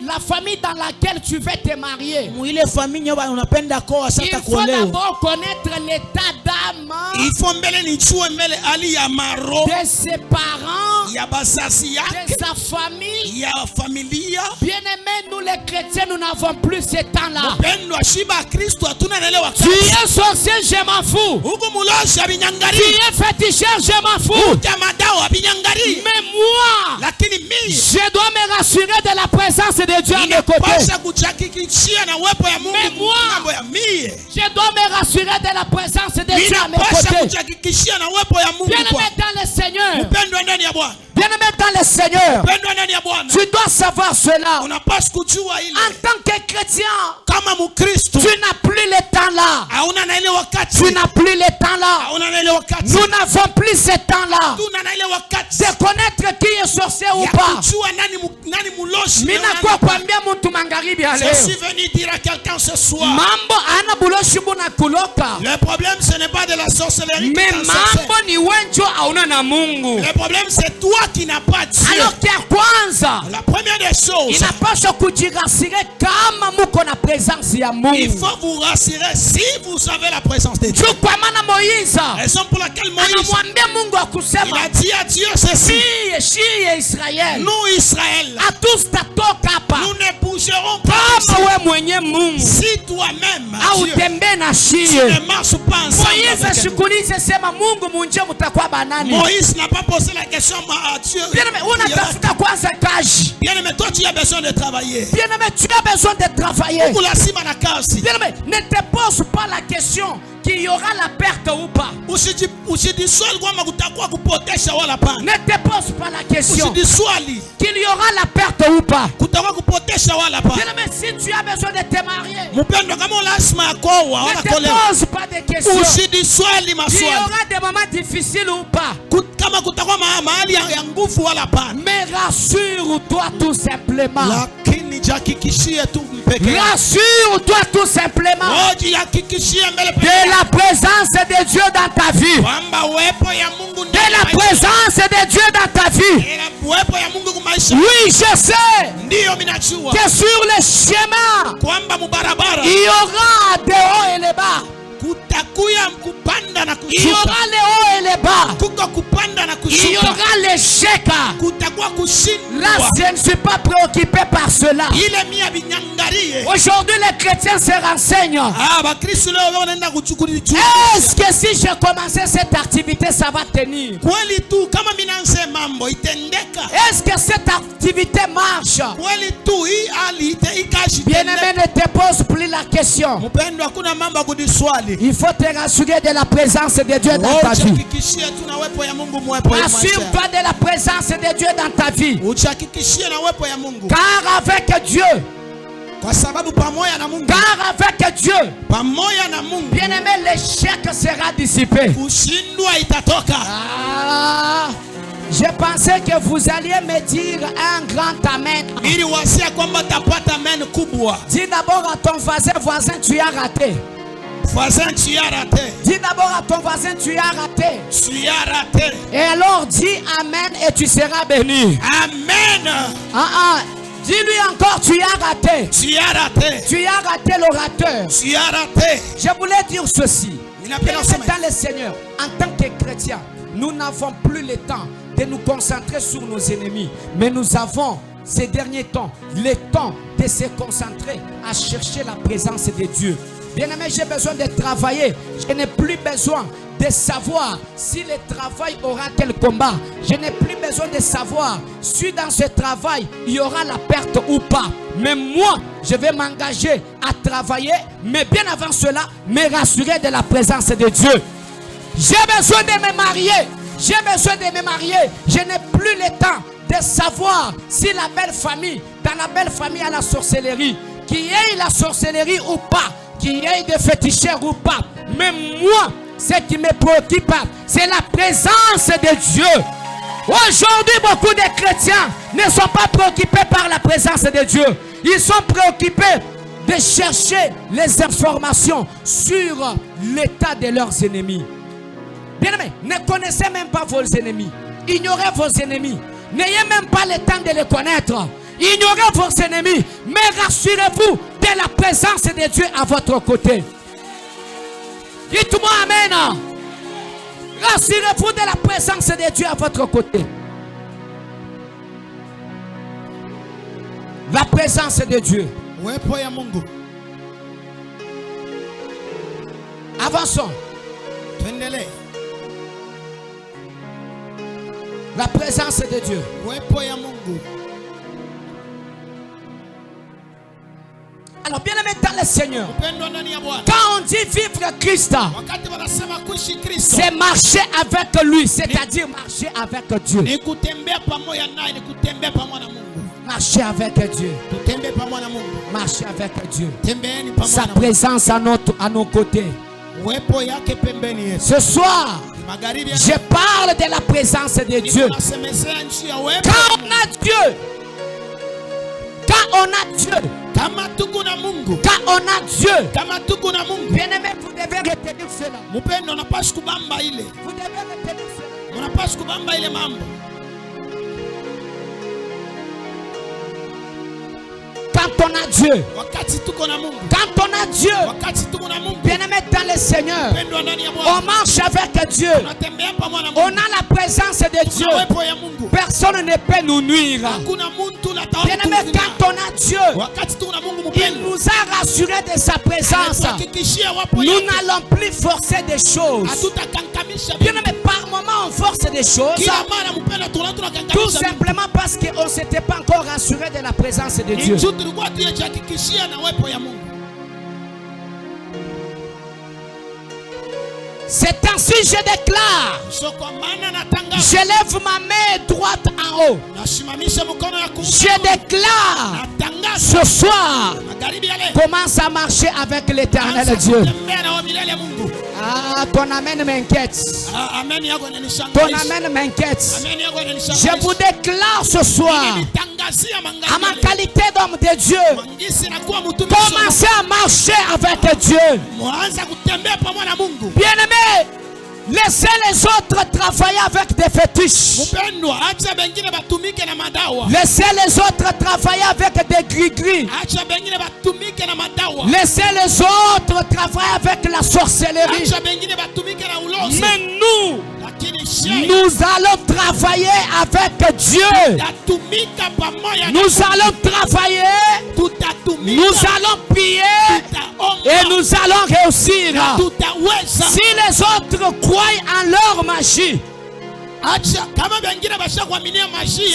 la famille dans laquelle tu veux te marier, Muile famille nyoba unapenda koa il sasa faut kuolewa. d'abord connaître l'état d'âme Il faut mbele nijue mbele ali ya maro de ses parents, ya bazazi de yake sa famille. ya familia. Bien-aimés, nous les chrétiens, nous n'avons plus ce temps-là. Pendwa shiba Kristo hatuna na ile wakati. Tu es sorcier, je m'en fous. Huko muloshi abinyangari. Tu es féticheur, je m'en fous. Jamadao abinyangari. Mais moi, Lakini mimi je dois me rassurer de la présence de Dieu à mes côtés. inapasha kuchakikishia na uwepo ya Mungu Mais moi, mambo ya mie. je dois me rassurer de la présence de Dieu à mes Inapasha côtés. kuchakikishia na uwepo ya Mungu kwa. Bien-aimé dans le Seigneur, Mpendwa ndani ya Bwana. bien-aimé dans le Seigneur, Mpendwa ndani ya Bwana. tu dois savoir cela. Unapaswa kujua ile En tant que chrétien, kama Mkristo tu n'as plus le temps là. hauna na ile wakati. Tu n'as plus le temps là. Hauna na ile wakati. Nous n'avons plus ce temps-là Tuna na ile wakati. de connaître qui est sorcier ou Ya pas. kujua nani muloshi. Mimi nakuwa kuambia mtu magharibi ya Je leo, suis venu dire à quelqu'un ce soir. mambo ana buloshi buna kuloka, Le problème ce n'est pas de la sorcellerie. mais mambo ni wenjo hauna na Mungu. Le problème c'est toi qui n'as pas Dieu. Alors kia kwanza La première des choses, inapaswa kujirasire kama muko na presence ya il Mungu. faut vous rassurer si vous avez la présence de Dieu. Juu kwa maana Moïse Raison pour laquelle Moïse anamwambia Mungu il akusema, a dit à Dieu ceci. shiye Israeli Nous Israël, hatutatoka hapa nous ne bougerons pas kama ici. we mwenye Mungu Si toi-même, au Dieu, tembee na tu shiye. ne marches pas ensemble Moïse avec nous. shikulize sema Mungu munje mutakuwa banani. Moïse n'a pas posé la question à Dieu. Bien-aimé, unatafuta kwanza kazi. Bien-aimé, toi tu as besoin de travailler. Bien-aimé, tu as besoin de travailler. Pour la sima na kazi. Bien-aimé, ne te pose pas la question qu'il y aura la perte ou pas. Usijiswali kwamba kutakuwa kupotesha wala pana. Ne te pose pas la question Usijiswali qu'il y aura la perte ou pas. kutakuwa kupotesha wala pana. Bien-aimé, si tu as besoin de te marier, Mpendwa, kama lazima yakoa ne wala te kolewa. pose pas de questions. Usijiswali Il y maswali. aura des moments difficiles ou pas. Kama kutakuwa mahali ya nguvu wala pana. Mais rassure-toi tout simplement. Lakini jihakikishie tu mpeke. Rassure-toi tout simplement Jihakikishie mbele peke. de la présence de Dieu dans ta vie. Kwamba uwepo ya Mungu De la présence de Dieu dans ta vie. uwepo ya Mungu kwa maisha. Oui, je sais Ndio mimi najua que sur le chemin, kwamba mubarabara il y aura des hauts et les bas. kutakuya kupanda na Il y kushuka. aura les hauts et les bas. Kuko kupanda na Il y kushuka. aura l'échec. Kutakuwa Là, je ne suis pas préoccupé par cela. Aujourd'hui, les chrétiens se renseignent. Est-ce que si je commençais cette activité, ça va tenir? Est-ce que cette activité marche? Bien-aimé, ne te pose plus la question. Il faut te rassurer de la présence de Dieu dans ta vie. Assure-toi de la présence de Dieu dans ta vie. Car avec Dieu, bien-aimé, l'échec sera dissipé. Je pensais que vous alliez me dire un grand amen. Dis d'abord à ton voisin, tu as raté. Dis d'abord à ton voisin, tu as raté. Et alors dis amen et tu seras béni. Amen. Dis-lui encore, tu as raté. Tu as raté l'orateur. Je voulais dire ceci. Dans le Seigneur, en tant que chrétien, nous n'avons plus le temps de nous concentrer sur nos ennemis. Mais nous avons, ces derniers temps, le temps de se concentrer à chercher la présence de Dieu. Bien-aimé, j'ai besoin de travailler. Je n'ai plus besoin de savoir si le travail aura quel combat. Je n'ai plus besoin de savoir si dans ce travail, il y aura la perte ou pas. Mais moi, je vais m'engager à travailler. Mais bien avant cela, me rassurer de la présence de Dieu. J'ai besoin de me marier. Je n'ai plus le temps de savoir si la belle famille, dans la belle famille à la sorcellerie, qu'il y ait la sorcellerie ou pas, qu'il y ait des féticheurs ou pas. Mais moi, ce qui me préoccupe, c'est la présence de Dieu. Aujourd'hui, beaucoup de chrétiens ne sont pas préoccupés par la présence de Dieu. Ils sont préoccupés de chercher les informations sur l'état de leurs ennemis. Bien-aimés, ne connaissez même pas vos ennemis. Ignorez vos ennemis. N'ayez même pas le temps de les connaître. Ignorez vos ennemis. Mais rassurez-vous de la présence de Dieu à votre côté. Dites-moi amen. Rassurez-vous de la présence de Dieu à votre côté. La présence de Dieu. Avançons. La présence de Dieu. Alors bien aimé dans le Seigneur, quand on dit vivre Christ, c'est marcher avec lui, c'est-à-dire marcher avec Dieu. Marcher avec Dieu. Marcher avec Dieu. Sa présence à nos côtés. Ce soir, je parle de la présence de Dieu. Quand on a Dieu, bien aimé, vous devez retenir cela. Vous devez retenir cela. Quand on a Dieu, bien aimé dans le Seigneur, on marche avec Dieu. On a la présence de Dieu. Personne ne peut nous nuire. Bien aimé, quand on a Dieu, il nous a rassuré de sa présence. Nous n'allons plus forcer des choses. Bien aimé, par moment on force des choses. Tout simplement parce qu'on ne s'était pas encore rassuré de la présence de Dieu. C'est ainsi je déclare. Je lève ma main droite en haut. Je déclare ce soir, commence à marcher avec l'Éternel Dieu. Ah, ton amen m'inquiète. Ton amen m'inquiète. Je vous déclare ce soir, à ma qualité d'homme de Dieu, commencez à marcher avec Dieu. Bien-aimé, laissez les autres travailler avec des fétiches. Laissez les autres travailler avec des gris-gris. Laissez les autres travailler avec la sorcellerie. Mais nous, nous allons travailler avec Dieu. Nous allons travailler, nous allons piller et nous allons réussir. Si les autres croient en leur magie, si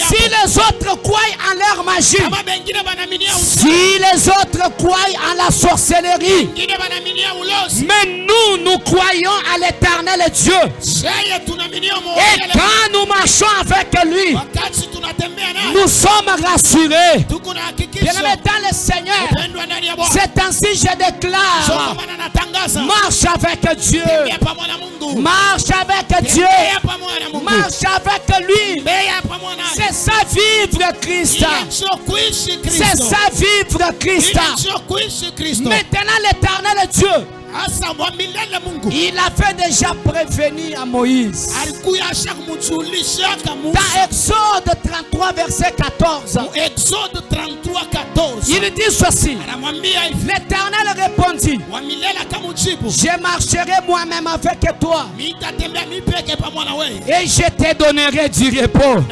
les autres croient en leur magie, si les autres croient en la sorcellerie, mais nous croyons à l'éternel Dieu. Et quand nous marchons avec lui, nous sommes rassurés. Bien-aimés dans le Seigneur, c'est ainsi je déclare, marche avec Dieu, marche avec Dieu, marche avec lui. C'est ça vivre Christ. C'est ça vivre Christ. Maintenant l'éternel Dieu, il avait déjà prévenu à Moïse. Dans Exode 33 verset 14, il dit ceci. L'Éternel répondit, je marcherai moi-même avec toi et je te donnerai du repos.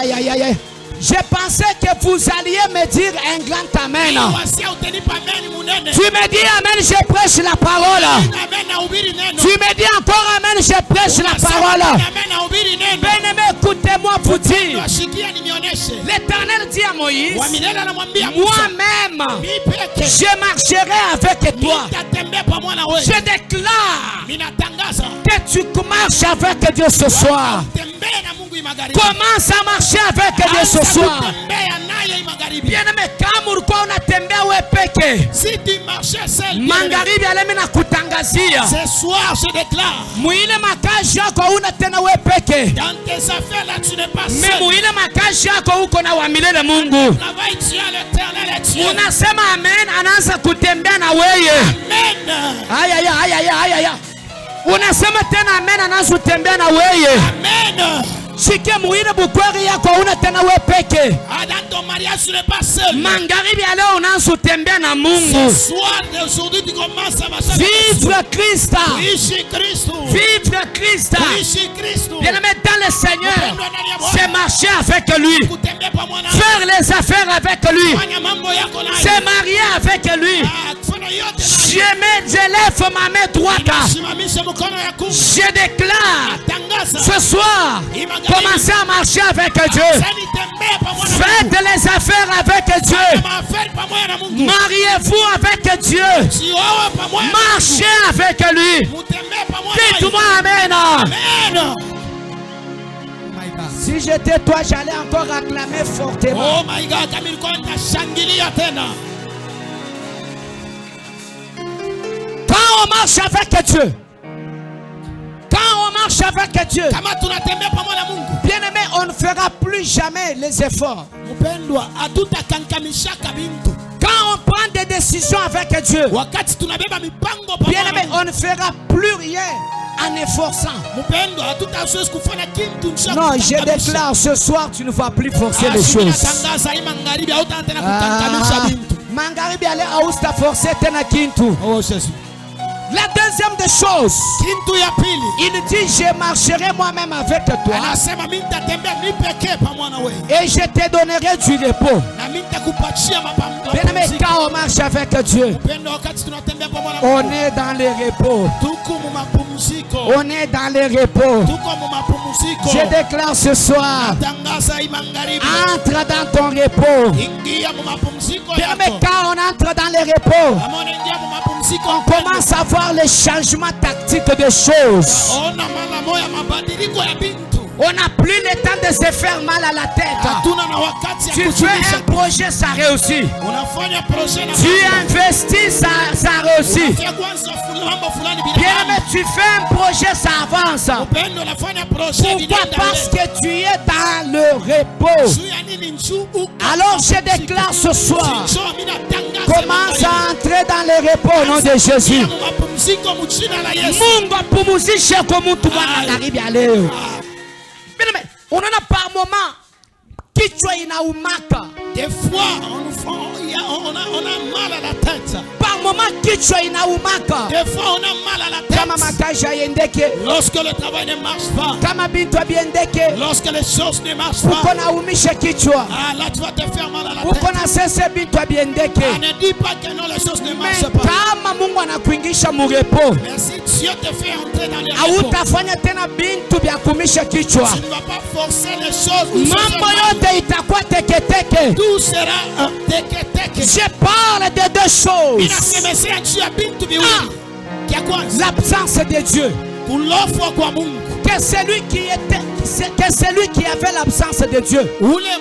Aïe, aïe, aïe. Je pensais que vous alliez me dire un grand amen. Tu me dis amen, je prêche la parole. Tu me dis encore amen, je prêche la parole. Bien-aimé, écoutez-moi vous dire. L'Éternel dit à Moïse, moi-même, je marcherai avec toi. Je déclare que tu marches avec Dieu ce soir. Commence à marcher avec Dieu ce soir. Bien-aimé, kama ulikuwa unatembea wewe peke, si tu marchais seul, magharibi alemi na kutangazia, ce soir je déclare, muile makazi yako una tena wewe peke. Dans tes affaires là tu n'es pas seul. Mais muile makazi yako uko na wa milele Mungu. Travail tu as l'Éternel et Dieu. Unasema amen, anaanza kutembea na wewe. Amen. Aya ya aya ya aya ya. Unasema tena amen, anaanza kutembea na wewe. Amen. Shike muile bukwari yako una tena wewe peke. Dans ton mariage tu n'es pas seul. Magharibi ya leo unaanza kutembea na Mungu. Ce soir d'aujourd'hui tu commences à marcher. Vivre Christ. Ici Christ. Vivre Christ. Ici Christ. Bien-aimé dans le Seigneur, c'est marcher avec lui. Faire les affaires avec lui. C'est marier avec lui. Je lève ma main droite. Je déclare ce soir, commencez à marcher avec Dieu. Faites les affaires avec Dieu. Mariez-vous avec Dieu. Marchez avec lui. Dites-moi amen. Amen. Si j'étais toi, j'allais encore acclamer fortement. Oh my God, kama ilikuwa nitashangilia tena. Quand on marche avec Dieu, quand on marche avec Dieu, Kama tunatembea pamoja na Mungu, bien-aimé, on ne fera plus jamais les efforts. mpendwa, hatutakankamishaka bintu. Quand on prend des décisions avec Dieu, Wakati tunabeba mipango pamoja na bien-aimé, Mungu, on ne fera plus rien en efforçant. mpendwa, hatutaweza kufanya kitu nje. Non, je déclare ce soir, tu ne vas plus forcer les choses. Natangaza hii magharibi hautaanza tena kukankamisha bintu. Magharibi ale austa forcer tena kintu. Oh Jésus. La deuxième des choses, Kintu ya pili, il dit, je marcherai moi-même avec toi anasema mimi nitatembea mimi pekee pamoja na wewe. et je te donnerai du repos. Na mimi nitakupatia mapambo. Bien-aimé, quand on marche avec Dieu, Mpendwa, wakati tunatembea pamoja na Mungu, on est dans le repos. tuko mu mapumziko. On est dans le repos. Tuko mu mapumziko. Je déclare ce soir, Tangaza hii magharibi. entre dans ton repos. Ingia mu mapumziko Bien-aimé, yako. quand on entre dans le repos, Kama unaingia mu mapumziko, on commence à voir les changements tactiques des choses. ona mara moja mabadiliko ya bintu. On n'a plus le temps de se faire mal à la tête. Hatuna na wakati ya Tu fais kuzunisha. un projet, ça réussit. Unafanya projet na Tu investis, ça réussit. unafanya kwanza mambo fulani bila Bien-aimé, tu fais un projet, ça avance. upendo, unafanya projet Pourquoi? Parce que tu es dans le repos. juu ya nini njoo uko. Alors je déclare ce soir, Njoo mimi natangaza. commence à entrer dans le repos au nom de Jésus. Mu mapumziko mu jina la Yesu. Mungu apumzishe kwa mtu magharibi ya leo. Bien-aimé, unaona par moment kichwa inaumaka. Des fois on a mal à la tête. Par moment kichwa inaumaka. Des fois on a mal à la Kama tête. makaja yendeke. Lorsque le travail ne marche pas. Kama bintu biendeke. Lorsque les choses ne marchent Uko pas. na umisha kichwa. Ah, là tu vas te faire mal à la Uko tête. na sese bintu biendeke. Ah, ne dis pas que non, les choses ne Mais marchent pas. kama Mungu anakuingisha mu repos, Mais si Dieu te fait entrer dans les repos, hautafanya tena bintu vya kumisha kichwa. tu ne vas pas forcer les choses. Mambo yote itakuwa teketeke. Tout sera un teke-teke. Je parle de deux choses. Inasemesea juu ya bintu viwili. Kia kwanza, L'absence de Dieu. kulofwa kwa Mungu. Que celui qui avait l'absence de Dieu. Ule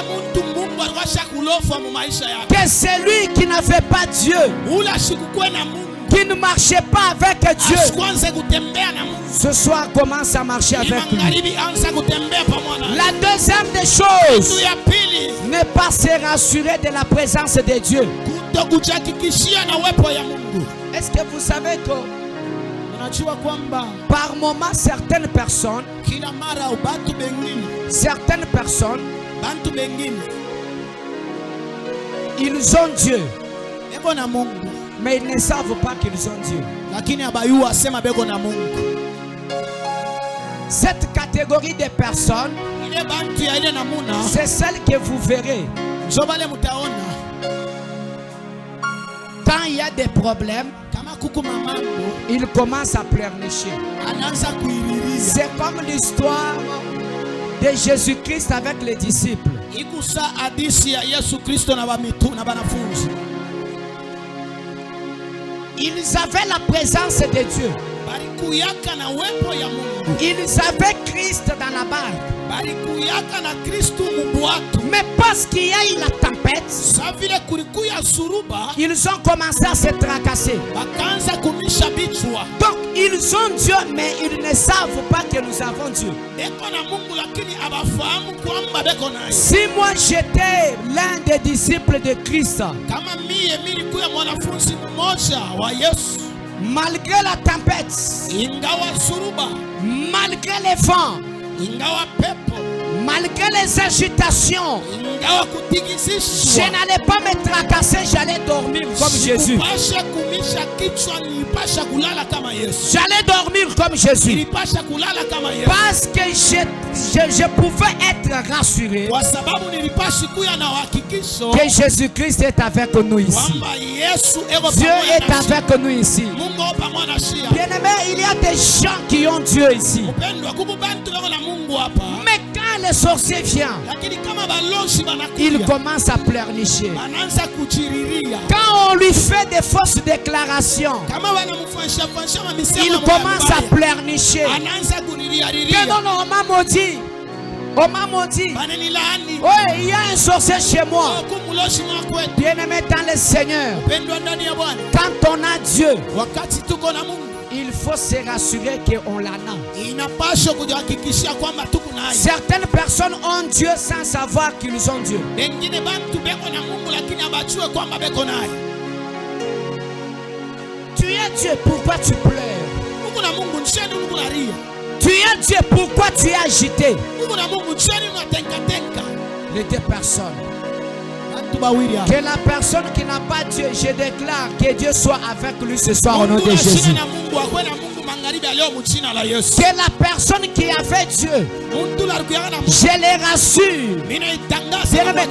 muntu Mungu alikuwa kulofwa mu maisha yake. Que celui qui n'avait pas Dieu, Ule ashikukuwe na Mungu. qui ne marchait pas avec Dieu, Asikuanze kutembea na Mungu. ce soir commence à marcher avec lui. Magharibi anza kutembea pamoja naye. La deuxième des choses, Kitu ya pili, ne pas se rassurer de la présence de Dieu. kutokujihakikishia na uwepo ya Mungu. Est-ce que vous savez que Unajua kwamba par moment certaines personnes, kila mara bantu bengine ils ont Dieu, beko na Mungu, mais ils ne savent pas qu'ils ont Dieu. lakini abayua asema beko na Mungu. Cette catégorie de personnes, Ile bantu ya ile namuna c'est celle que vous verrez njo bale mutaona quand il y a des problèmes, kama kuku mamambo ils commencent à pleurnicher. anaanza kuiriria. C'est comme l'histoire de Jésus-Christ avec les disciples. Ikusa hadisi ya Yesu Kristo na bamitu na banafunzi. Ils avaient la présence de Dieu. Balikuyaka na uwepo ya Mungu. Ils avaient Christ dans la barque. Balikuyaka na Kristo mubwatu. Mais parce qu'il y a eu la tempête, Sa vile kulikuya suruba, ils ont commencé à se tracasser. bakaanza kumisha bichwa. Donc, ils ont Dieu, mais ils ne savent pas que nous avons Dieu. Beko na Mungu lakini abafahamu kwamba beko naye. Si moi j'étais l'un des disciples de Christ, Kama mie nilikuwa mwanafunzi mmoja wa Yesu, malgré la tempête, ingawa suruba, malgré les vents, ingawa pepo, malgré les agitations, ingawa je kutikisishwa, n'allais pas me tracasser, j'allais dormir comme Jésus. sikupasha kumisha kichwa, nilipasha kulala kama Yesu. J'allais dormir comme Jésus. Nilipasha kulala kama Yesu. Parce que je pouvais être rassuré Kwa sababu nilipashi kuya na uhakikisho que Jésus-Christ est avec nous ici. kwamba Yesu eko Dieu pamoja est nasi. avec nous ici. Mungu eko pamoja na shia. Bien-aimé, il y a des gens qui ont Dieu ici. Upendwa kuku bantu beko na Mungu hapa. Mais quand le sorcier vient, Lakini kama baloshi il banakuya, commence à pleurnicher. banaanza kuchiriria. Quand on lui fait des fausses déclarations, Kama wanamfanyisha fanyisha mamisemo il ya commence à mbaya, pleurnicher. anaanza kuriria Que riria. non, non, on m'a maudit. On m'a maudit. Bananilaani. Oui, il y a un sorcier chez moi. Kumuloshi mwakwetu. Bien-aimé dans le Seigneur, Pendwa ndani ya Bwana. quand on a Dieu, Wakati tuko na Mungu, il faut se rassurer qu'on l'en a. inapaswa kujihakikishia kwamba tuko naye. Certaines personnes ont Dieu sans savoir qu'ils ont Dieu. Wengine bantu beko na Mungu lakini abachue kwamba beko naye. Tu es Dieu, pourquoi tu pleures? Mungu na Mungu ncheni Mungu na ria. Tu es Dieu, pourquoi tu es agité? Mungu na Mungu ncheni unatenka. Les deux personnes. Bantu bawili hapa. Que la personne qui n'a pas Dieu, je déclare que Dieu soit avec lui ce soir au nom de Mungu Jésus. ashine na Mungu akwe na Mungu magharibi ya leo mchina la Yesu. Que la personne qui avait Dieu, Muntu la rukuyana na Mungu. je les rassure. Mina itangaza. Bien-aimé,